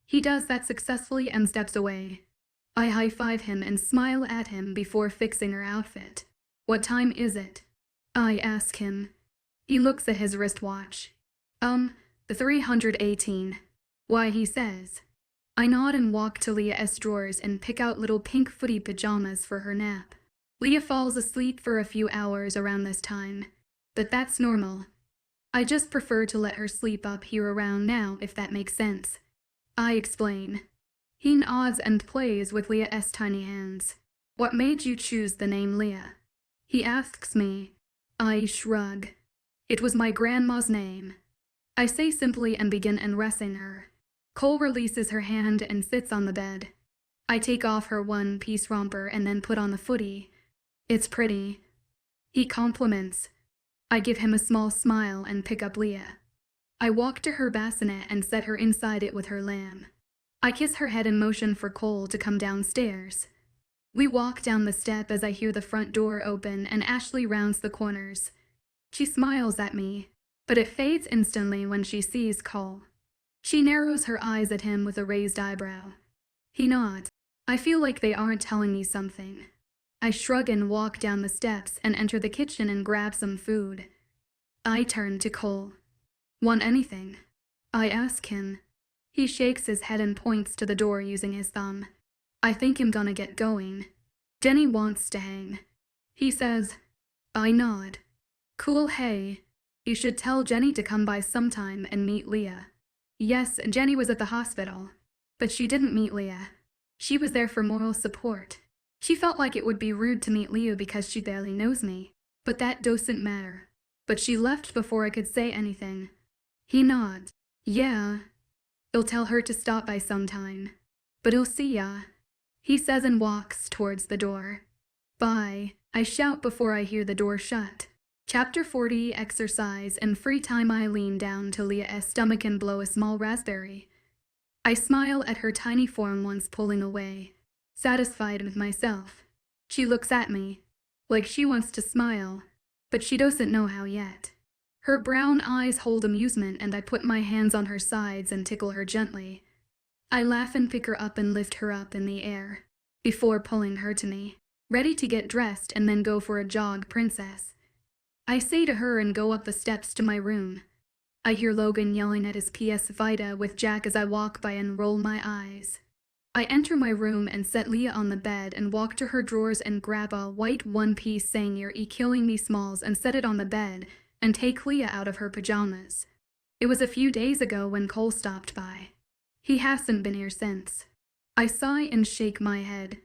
He does that successfully and steps away. I high-five him and smile at him before fixing her outfit. What time is it? I ask him. He looks at his wristwatch. The 318. Why, he says. I nod and walk to 𝐿𝐲𝐻's drawers and pick out little pink footy pajamas for her nap. 𝐿𝐲𝐻 falls asleep for a few hours around this time, but that's normal. I just prefer to let her sleep up here around now, if that makes sense. I explain. He nods and plays with 𝐿𝐲𝐻's tiny hands. What made you choose the name 𝐿𝐲𝐻? He asks me. I shrug. It was my grandma's name. I say simply and begin undressing her. Cole releases her hand and sits on the bed. I take off her one-piece romper and then put on the footy. It's pretty. He compliments. I give him a small smile and pick up 𝐿𝐲𝐻. I walk to her bassinet and set her inside it with her lamb. I kiss her head and motion for Cole to come downstairs. We walk down the step as I hear the front door open and Ashley rounds the corners. She smiles at me, but it fades instantly when she sees Cole. She narrows her eyes at him with a raised eyebrow. He nods. I feel like they aren't telling me something. I shrug and walk down the steps and enter the kitchen and grab some food. I turn to Cole. Want anything? I ask him. He shakes his head and points to the door using his thumb. I think I'm gonna get going. Jenny wants to hang. He says. I nod. Cool, hey. You should tell Jenny to come by sometime and meet Leah. Yes, Jenny was at the hospital, but she didn't meet Leah. She was there for moral support. She felt like it would be rude to meet Leah because she barely knows me, but that doesn't matter. But she left before I could say anything. He nods. Yeah. You'll tell her to stop by sometime. But I'll see ya. He says and walks towards the door. Bye, I shout before I hear the door shut. Chapter 40, Exercise. In free time I lean down to Leah's stomach and blow a small raspberry. I smile at her tiny form once pulling away, satisfied with myself. She looks at me, like she wants to smile, but she doesn't know how yet. Her brown eyes hold amusement and I put my hands on her sides and tickle her gently. I laugh and pick her up and lift her up in the air, before pulling her to me, ready to get dressed and then go for a jog, princess. I say to her and go up the steps to my room. I hear Logan yelling at his PS Vita with Jack as I walk by and roll my eyes. I enter my room and set Leah on the bed and walk to her drawers and grab a white one-piece 𝐿𝐲𝐻𝐬 and set it on the bed and take Leah out of her pajamas. It was a few days ago when Cole stopped by. He hasn't been here since. I sigh and shake my head.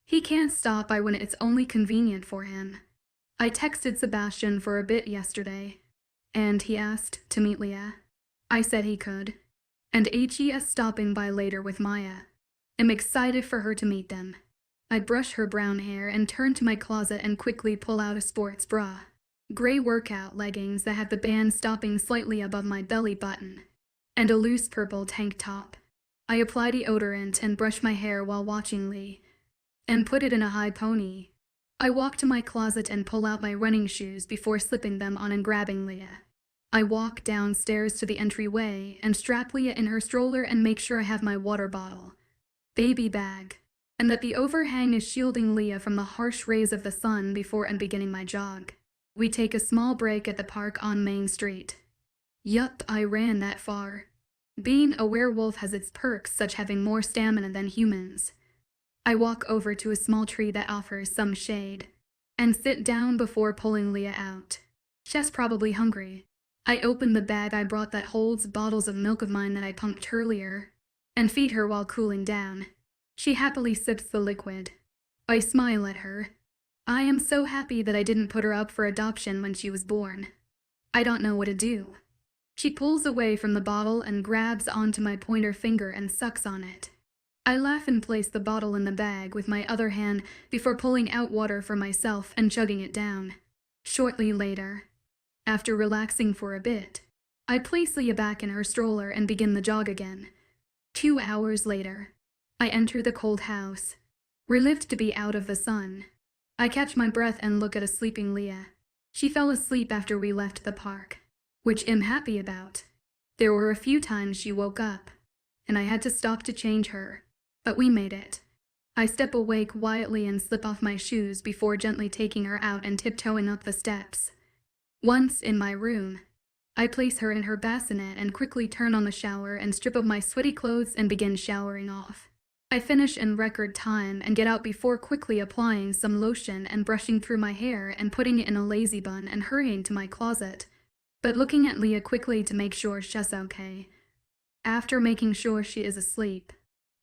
He can't stop by when it's only convenient for him. I texted Sebastian for a bit yesterday, and he asked to meet Leah. I said he could, and he is stopping by later with Maya. I'm excited for her to meet them. I brush her brown hair and turn to my closet and quickly pull out a sports bra. Gray workout leggings that have the band stopping slightly above my belly button, and a loose purple tank top. I apply deodorant and brush my hair while watching Lee, and put it in a high pony. I walk to my closet and pull out my running shoes before slipping them on and grabbing Leah. I walk downstairs to the entryway and strap Leah in her stroller and make sure I have my water bottle, baby bag, and that the overhang is shielding Leah from the harsh rays of the sun before and beginning my jog. We take a small break at the park on Main Street. Yup, I ran that far. Being a werewolf has its perks, such having more stamina than humans. I walk over to a small tree that offers some shade, and sit down before pulling Leah out. She's probably hungry. I open the bag I brought that holds bottles of milk of mine that I pumped earlier, and feed her while cooling down. She happily sips the liquid. I smile at her. I am so happy that I didn't put her up for adoption when she was born. I don't know what to do. She pulls away from the bottle and grabs onto my pointer finger and sucks on it. I laugh and place the bottle in the bag with my other hand before pulling out water for myself and chugging it down. Shortly later, after relaxing for a bit, I place Leah back in her stroller and begin the jog again. 2 hours later, I enter the cold house, relieved to be out of the sun. I catch my breath and look at a sleeping Leah. She fell asleep after we left the park, which I'm happy about. There were a few times she woke up, and I had to stop to change her, but we made it. I step away quietly and slip off my shoes before gently taking her out and tiptoeing up the steps. Once in my room, I place her in her bassinet and quickly turn on the shower and strip of my sweaty clothes and begin showering off. I finish in record time and get out before quickly applying some lotion and brushing through my hair and putting it in a lazy bun and hurrying to my closet, but looking at Leah quickly to make sure she's okay. After making sure she is asleep,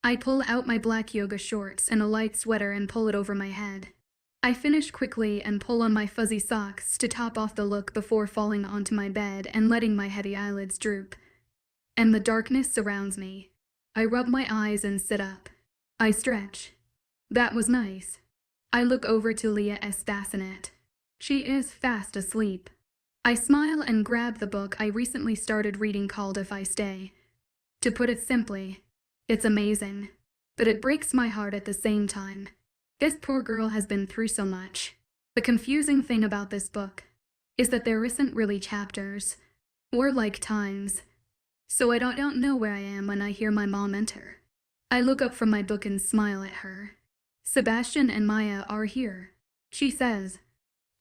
I pull out my black yoga shorts and a light sweater and pull it over my head. I finish quickly and pull on my fuzzy socks to top off the look before falling onto my bed and letting my heavy eyelids droop. And the darkness surrounds me. I rub my eyes and sit up. I stretch. That was nice. I look over to Leah's bassinet. She is fast asleep. I smile and grab the book I recently started reading called If I Stay. To put it simply, it's amazing, but it breaks my heart at the same time. This poor girl has been through so much. The confusing thing about this book is that there isn't really chapters, or like times, so I don't know where I am when I hear my mom enter. I look up from my book and smile at her. Sebastian and Maya are here, she says.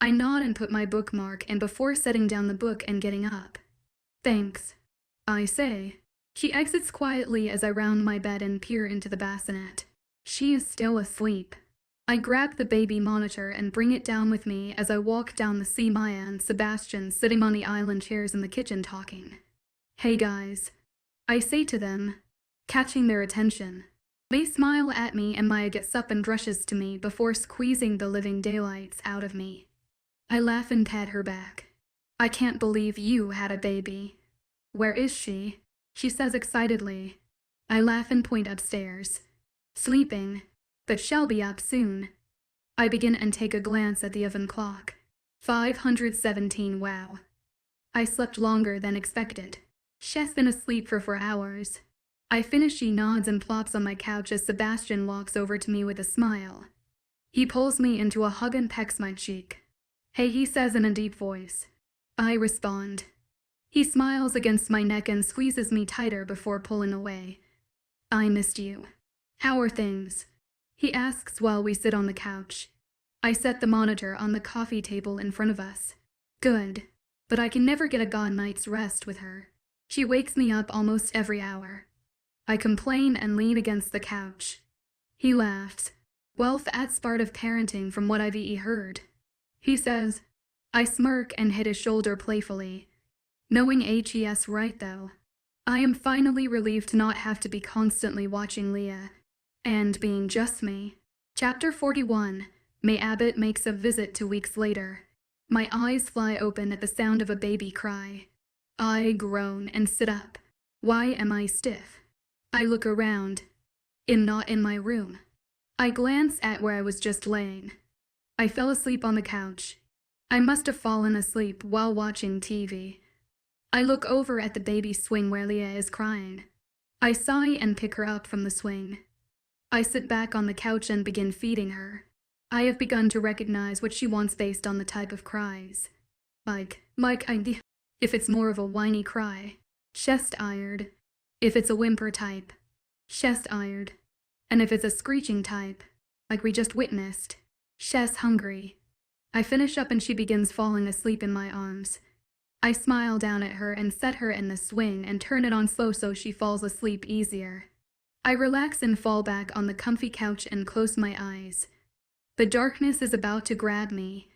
I nod and put my bookmark in before setting down the book and getting up. Thanks, I say. She exits quietly as I round my bed and peer into the bassinet. She is still asleep. I grab the baby monitor and bring it down with me as I walk down the see Maya and Sebastian sitting on the island chairs in the kitchen talking. Hey guys, I say to them, catching their attention. They smile at me and Maya gets up and rushes to me before squeezing the living daylights out of me. I laugh and pat her back. I can't believe you had a baby. Where is she? She says excitedly. I laugh and point upstairs. Sleeping, but she'll be up soon. I begin and take a glance at the oven clock. 517, wow. I slept longer than expected. She's been asleep for 4 hours. I finish. She nods and plops on my couch as Sebastian walks over to me with a smile. He pulls me into a hug and pecks my cheek. Hey, he says in a deep voice. I respond. He smiles against my neck and squeezes me tighter before pulling away. I missed you. How are things? He asks while we sit on the couch. I set the monitor on the coffee table in front of us. Good, but I can never get a good night's rest with her. She wakes me up almost every hour. I complain and lean against the couch. He laughs. Well, that's part of parenting from what I've heard. He says. I smirk and hit his shoulder playfully. Knowing HES right though. I am finally relieved to not have to be constantly watching Leah. And being just me. Chapter 41. May Abbott makes a visit 2 weeks later. My eyes fly open at the sound of a baby cry. I groan and sit up. Why am I stiff? I look around. I'm not in my room. I glance at where I was just laying. I fell asleep on the couch. I must have fallen asleep while watching TV. I look over at the baby swing where Leah is crying. I sigh and pick her up from the swing. I sit back on the couch and begin feeding her. I have begun to recognize what she wants based on the type of cries. If it's more of a whiny cry, chest-ired. If it's a whimper type, chest-ired. And if it's a screeching type, like we just witnessed, chest-hungry. I finish up and she begins falling asleep in my arms. I smile down at her and set her in the swing and turn it on slow so she falls asleep easier. I relax and fall back on the comfy couch and close my eyes. The darkness is about to grab me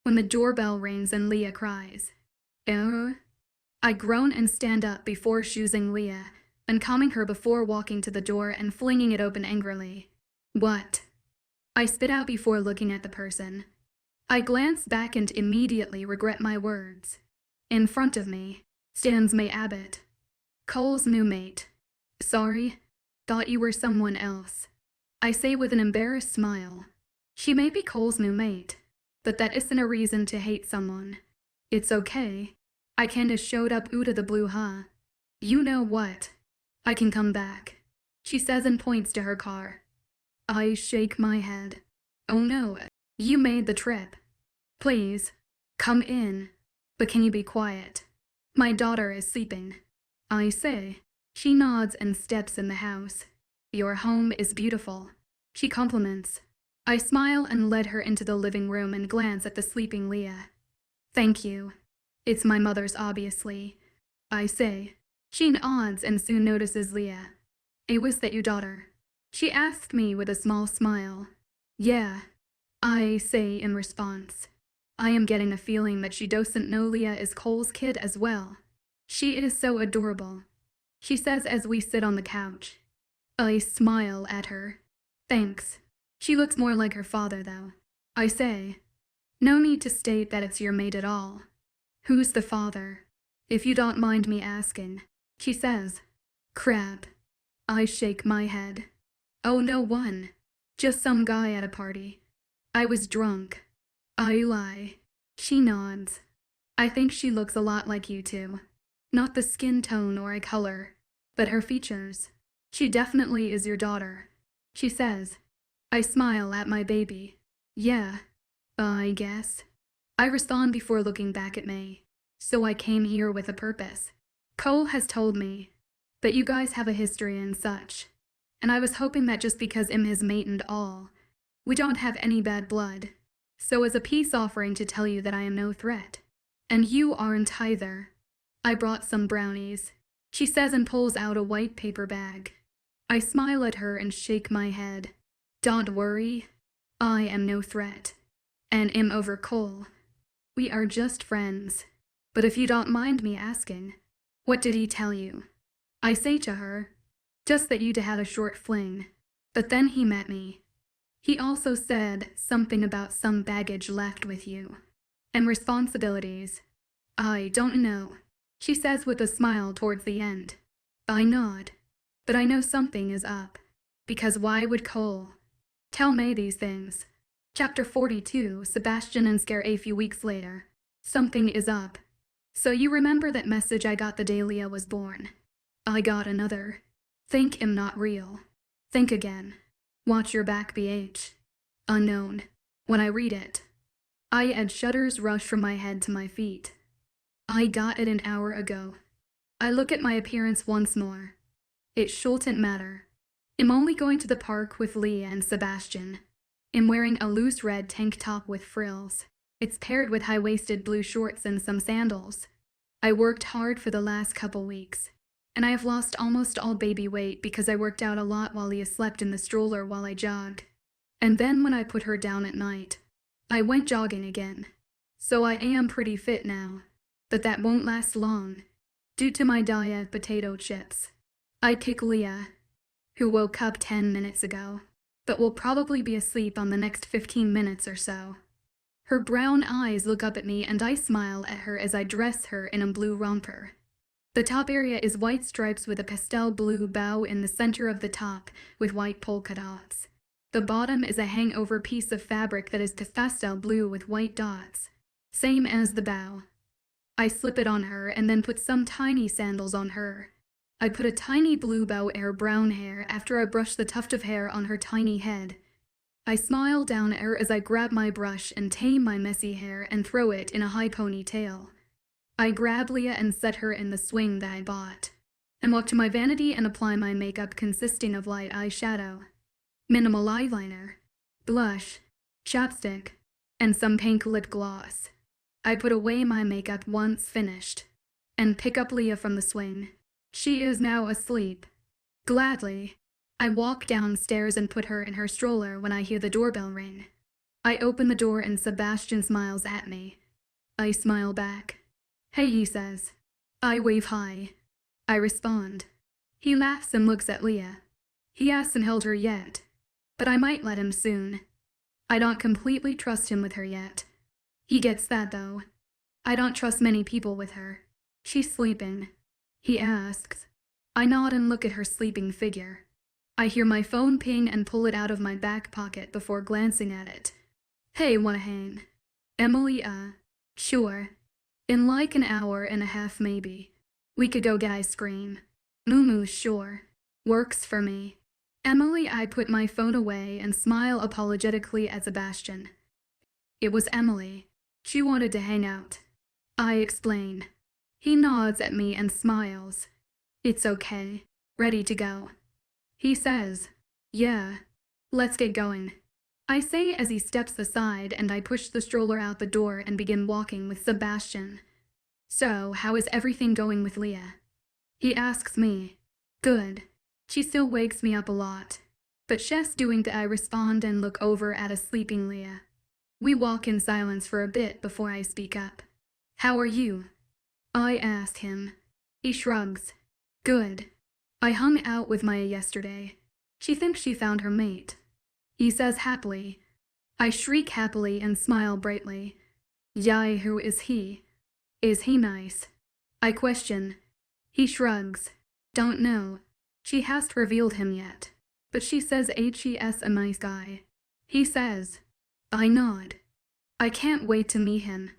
when the doorbell rings and Leah cries. I groan and stand up before choosing Leah and calming her before walking to the door and flinging it open angrily. What? I spit out before looking at the person. I glance back and immediately regret my words. In front of me stands May Abbott, Cole's new mate. Sorry, thought you were someone else. I say with an embarrassed smile. She may be Cole's new mate, but that isn't a reason to hate someone. It's okay. I kinda showed up out of the blue, huh? You know what? I can come back, she says and points to her car. I shake my head. Oh no, you made the trip. Please, come in. But can you be quiet? My daughter is sleeping. I say. She nods and steps in the house. Your home is beautiful, she compliments. I smile and lead her into the living room and glance at the sleeping Leah. Thank you. It's my mother's, obviously, I say. She nods and soon notices Leah. Was that your daughter? She asked me with a small smile. Yeah, I say in response. I am getting a feeling that she doesn't know Leah is Cole's kid as well. She is so adorable, she says as we sit on the couch. I smile at her. Thanks. She looks more like her father, though. I say. No need to state that it's your mate at all. Who's the father? If you don't mind me asking, she says. Crap. I shake my head. Oh, no one. Just some guy at a party. I was drunk. I lie. She nods. I think she looks a lot like you two. Not the skin tone or eye color, but her features. She definitely is your daughter, she says. I smile at my baby. Yeah, I guess. I respond before looking back at May. So I came here with a purpose. Cole has told me that you guys have a history and such, and I was hoping that just because I'm his mate and all, we don't have any bad blood. So as a peace offering to tell you that I am no threat. And you aren't either. I brought some brownies, she says and pulls out a white paper bag. I smile at her and shake my head. Don't worry, I am no threat. And am over Cole. We are just friends. But if you don't mind me asking, what did he tell you? I say to her, just that you'd had a short fling. But then he met me. He also said something about some baggage left with you. And responsibilities. I don't know, she says with a smile towards the end. I nod. But I know something is up. Because why would Cole tell May these things? Chapter 42, Sebastian and 𝐿𝐲𝐿𝐬 a few weeks later. Something is up. So you remember that message I got the day Leah was born? I got another. Think I'm not real. Think again. Watch your back BH. Unknown. When I read it, I had shudders rush from my head to my feet. I got it an hour ago. I look at my appearance once more. It shouldn't matter. I'm only going to the park with Leah and Sebastian. I'm wearing a loose red tank top with frills. It's paired with high-waisted blue shorts and some sandals. I worked hard for the last couple weeks, and I have lost almost all baby weight because I worked out a lot while Leah slept in the stroller while I jogged. And then when I put her down at night, I went jogging again. So I am pretty fit now, but that won't last long, due to my diet potato chips. I kick Leah, who woke up 10 minutes ago, but will probably be asleep on the next 15 minutes or so. Her brown eyes look up at me and I smile at her as I dress her in a blue romper. The top area is white stripes with a pastel blue bow in the center of the top with white polka dots. The bottom is a hangover piece of fabric that is pastel blue with white dots, same as the bow. I slip it on her and then put some tiny sandals on her. I put a tiny blue bow in her brown hair after I brush the tuft of hair on her tiny head. I smile down at her as I grab my brush and tame my messy hair and throw it in a high ponytail. I grab Leah and set her in the swing that I bought, and walk to my vanity and apply my makeup consisting of light eyeshadow, minimal eyeliner, blush, chapstick, and some pink lip gloss. I put away my makeup once finished, and pick up Leah from the swing. She is now asleep. Gladly, I walk downstairs and put her in her stroller when I hear the doorbell ring. I open the door and Sebastian smiles at me. I smile back. Hey, he says. I wave hi. I respond. He laughs and looks at Leah. He hasn't held her yet, but I might let him soon. I don't completely trust him with her yet. He gets that though. I don't trust many people with her. She's sleeping. He asks. I nod and look at her sleeping figure. I hear my phone ping and pull it out of my back pocket before glancing at it. Hey, wanna hang? Emily, sure. In like an hour and a half maybe. We could go get ice cream. Moo, sure. Works for me. Emily, I put my phone away and smile apologetically at Sebastian. It was Emily. She wanted to hang out. I explain. He nods at me and smiles. It's okay. Ready to go. He says, yeah, let's get going. I say as he steps aside and I push the stroller out the door and begin walking with Sebastian. So, how is everything going with Leah? He asks me. Good. She still wakes me up a lot. But she's doing that I respond and look over at a sleeping Leah. We walk in silence for a bit before I speak up. How are you? I ask him. He shrugs. Good. I hung out with Maya yesterday. She thinks she found her mate. He says happily. I shriek happily and smile brightly. Yai, who is he? Is he nice? I question. He shrugs. Don't know. She hasn't revealed him yet. But she says he's a nice guy. He says. I nod. I can't wait to meet him.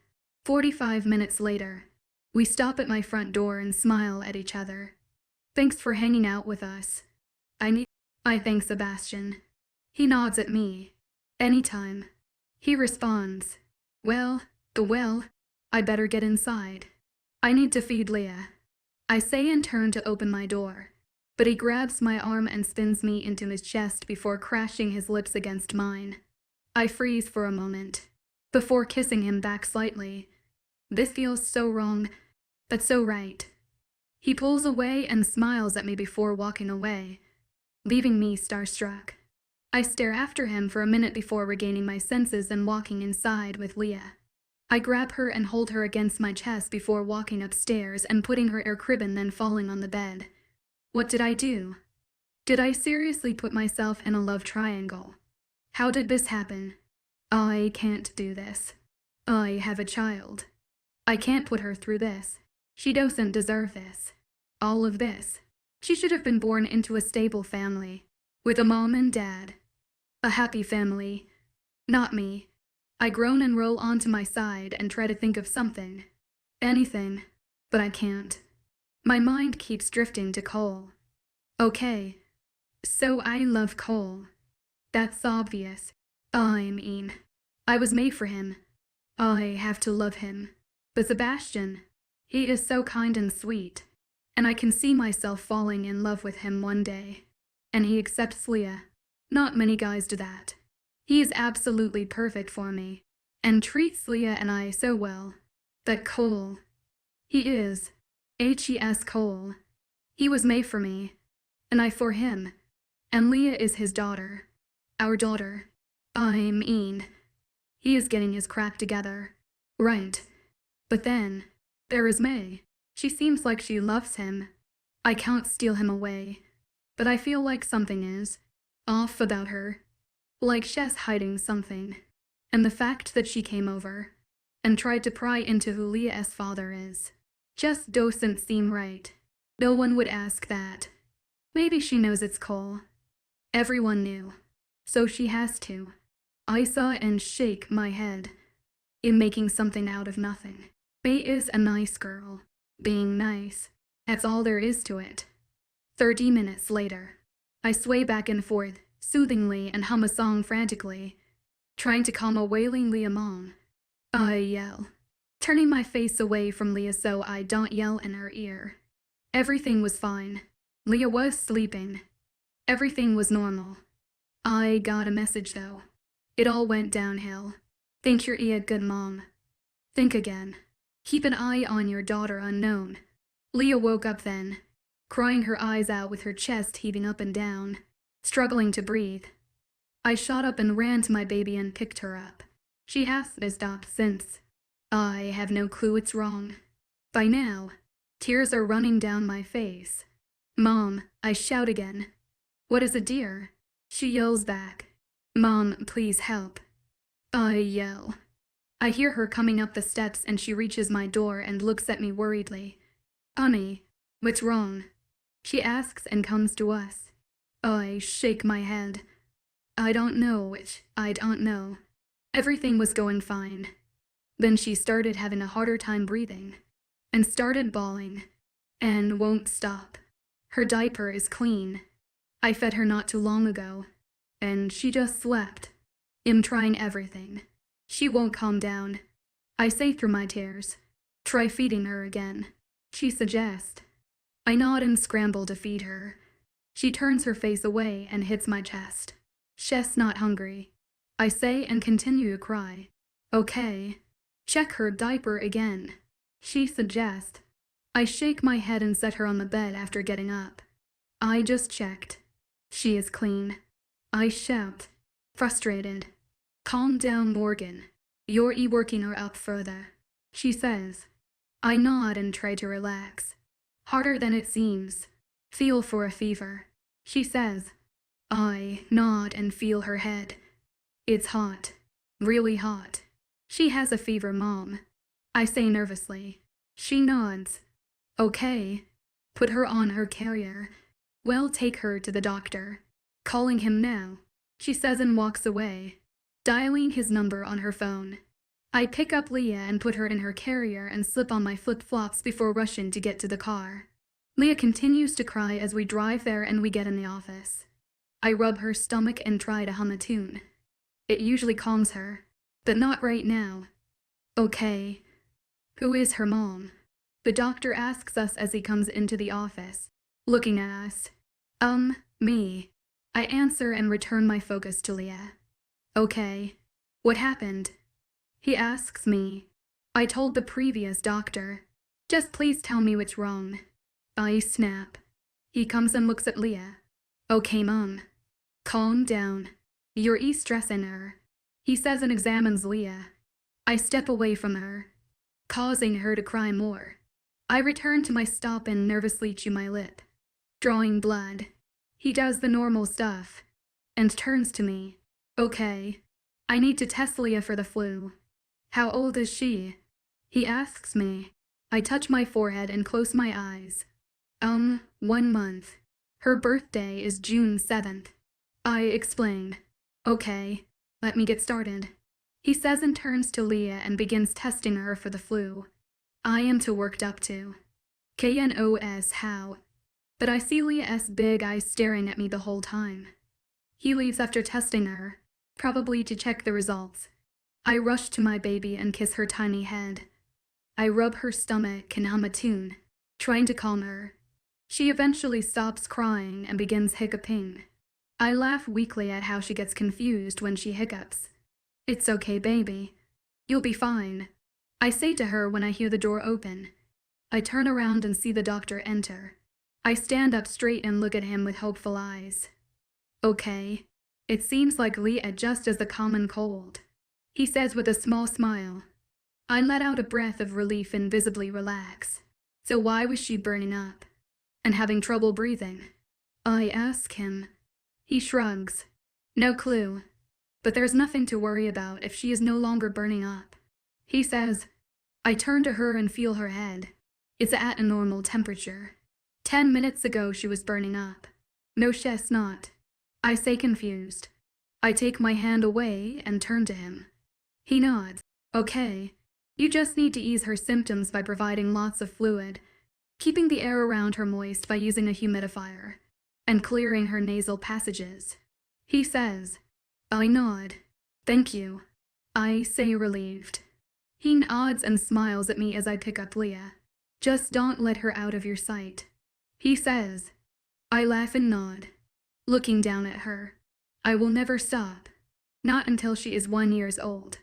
45 minutes later, we stop at my front door and smile at each other. Thanks for hanging out with us. I thank Sebastian. He nods at me. Anytime. He responds, well, I better get inside. I need to feed Leah. I say and turn to open my door, but he grabs my arm and spins me into his chest before crashing his lips against mine. I freeze for a moment, before kissing him back slightly. This feels so wrong, but so right. He pulls away and smiles at me before walking away, leaving me starstruck. I stare after him for a minute before regaining my senses and walking inside with Leah. I grab her and hold her against my chest before walking upstairs and putting her in her crib and then falling on the bed. What did I do? Did I seriously put myself in a love triangle? How did this happen? I can't do this. I have a child. I can't put her through this. She doesn't deserve this. All of this. She should have been born into a stable family, with a mom and dad. A happy family. Not me. I groan and roll onto my side and try to think of something. Anything. But I can't. My mind keeps drifting to Cole. Okay. So I love Cole. That's obvious. I was made for him. I have to love him. But Sebastian, he is so kind and sweet. And I can see myself falling in love with him one day. And he accepts Leah. Not many guys do that. He is absolutely perfect for me, and treats Leah and I so well. But Cole, he is 𝐻𝐸. He was made for me, and I for him. And Leah is his daughter. Our daughter. He is getting his crap together. Right. But then, there is May. She seems like she loves him. I can't steal him away. But I feel like something is off about her. Like she's hiding something. And the fact that she came over and tried to pry into who Leah's father is just doesn't seem right. No one would ask that. Maybe she knows it's Cole. Everyone knew. So she has to. I saw and shake my head. In making something out of nothing. May is a nice girl. Being nice. That's all there is to it. 30 minutes later. I sway back and forth, soothingly, and hum a song frantically, trying to calm a wailing Leah mom. I yell, turning my face away from Leah so I don't yell in her ear. Everything was fine. Leah was sleeping. Everything was normal. I got a message though. It all went downhill. Think you're a good mom. Think again. Keep an eye on your daughter unknown. Leah woke up then, crying her eyes out with her chest heaving up and down, struggling to breathe. I shot up and ran to my baby and picked her up. She hasn't stopped since. I have no clue what's wrong. By now, tears are running down my face. Mom, I shout again. What is it, dear? She yells back. Mom, please help. I yell. I hear her coming up the steps and she reaches my door and looks at me worriedly. Honey, what's wrong? She asks and comes to us. I shake my head. I don't know. Everything was going fine. Then she started having a harder time breathing and started bawling and won't stop. Her diaper is clean. I fed her not too long ago and she just slept. I'm trying everything. She won't calm down. I say through my tears, try feeding her again. She suggests. I nod and scramble to feed her. She turns her face away and hits my chest. She's not hungry. I say and continue to cry. Okay. Check her diaper again. She suggests. I shake my head and set her on the bed after getting up. I just checked. She is clean. I shout, frustrated. Calm down, Morgan. You're working her up further. She says. I nod and try to relax. Harder than it seems. Feel for a fever. She says. I nod and feel her head. It's hot. Really hot. She has a fever, Mom. I say nervously. She nods. Okay. Put her on her carrier. Well, take her to the doctor. Calling him now. She says and walks away, dialing his number on her phone. I pick up 𝐿𝐸ah and put her in her carrier and slip on my flip-flops before rushing to get to the car. 𝐿EA continues to cry as we drive there and we get in the office. I rub her stomach and try to hum a tune. It usually calms her, but not right now. Okay. Who is her mom? The doctor asks us as he comes into the office, looking at us. Me. I answer and return my focus to 𝐿EA. Okay. What happened? He asks me. I told the previous doctor. Just please tell me what's wrong. I snap. He comes and looks at 𝐿EA. Okay, Mom. Calm down. You're stressing her. He says and examines 𝐿EA. I step away from her, causing her to cry more. I return to my stop and nervously chew my lip, drawing blood. He does the normal stuff, and turns to me. Okay. I need to test 𝐿EA for the flu. How old is she? He asks me. I touch my forehead and close my eyes. 1 month. Her birthday is June 7th. I explain. Okay, let me get started. He says and turns to 𝐿EA and begins testing her for the flu. I am too worked up to. 𝐾𝐿, but I see 𝐿EA's big eyes staring at me the whole time. He leaves after testing her, probably to check the results. I rush to my baby and kiss her tiny head. I rub her stomach and hum a tune, trying to calm her. She eventually stops crying and begins hiccuping. I laugh weakly at how she gets confused when she hiccups. It's okay, baby. You'll be fine. I say to her when I hear the door open. I turn around and see the doctor enter. I stand up straight and look at him with hopeful eyes. Okay. It seems like 𝐿EA just has the common cold, he says with a small smile. I let out a breath of relief and visibly relax. So why was she burning up? And having trouble breathing? I ask him. He shrugs. No clue. But there's nothing to worry about if she is no longer burning up. He says. I turn to her and feel her head. It's at a normal temperature. 10 minutes ago she was burning up. No, she's not. I say confused. I take my hand away and turn to him. He nods. Okay. You just need to ease her symptoms by providing lots of fluid, keeping the air around her moist by using a humidifier, and clearing her nasal passages. He says. I nod. Thank you. I say relieved. He nods and smiles at me as I pick up 𝐿EA. Just don't let her out of your sight. He says. I laugh and nod, looking down at her. I will never stop. Not until she is 1 year old.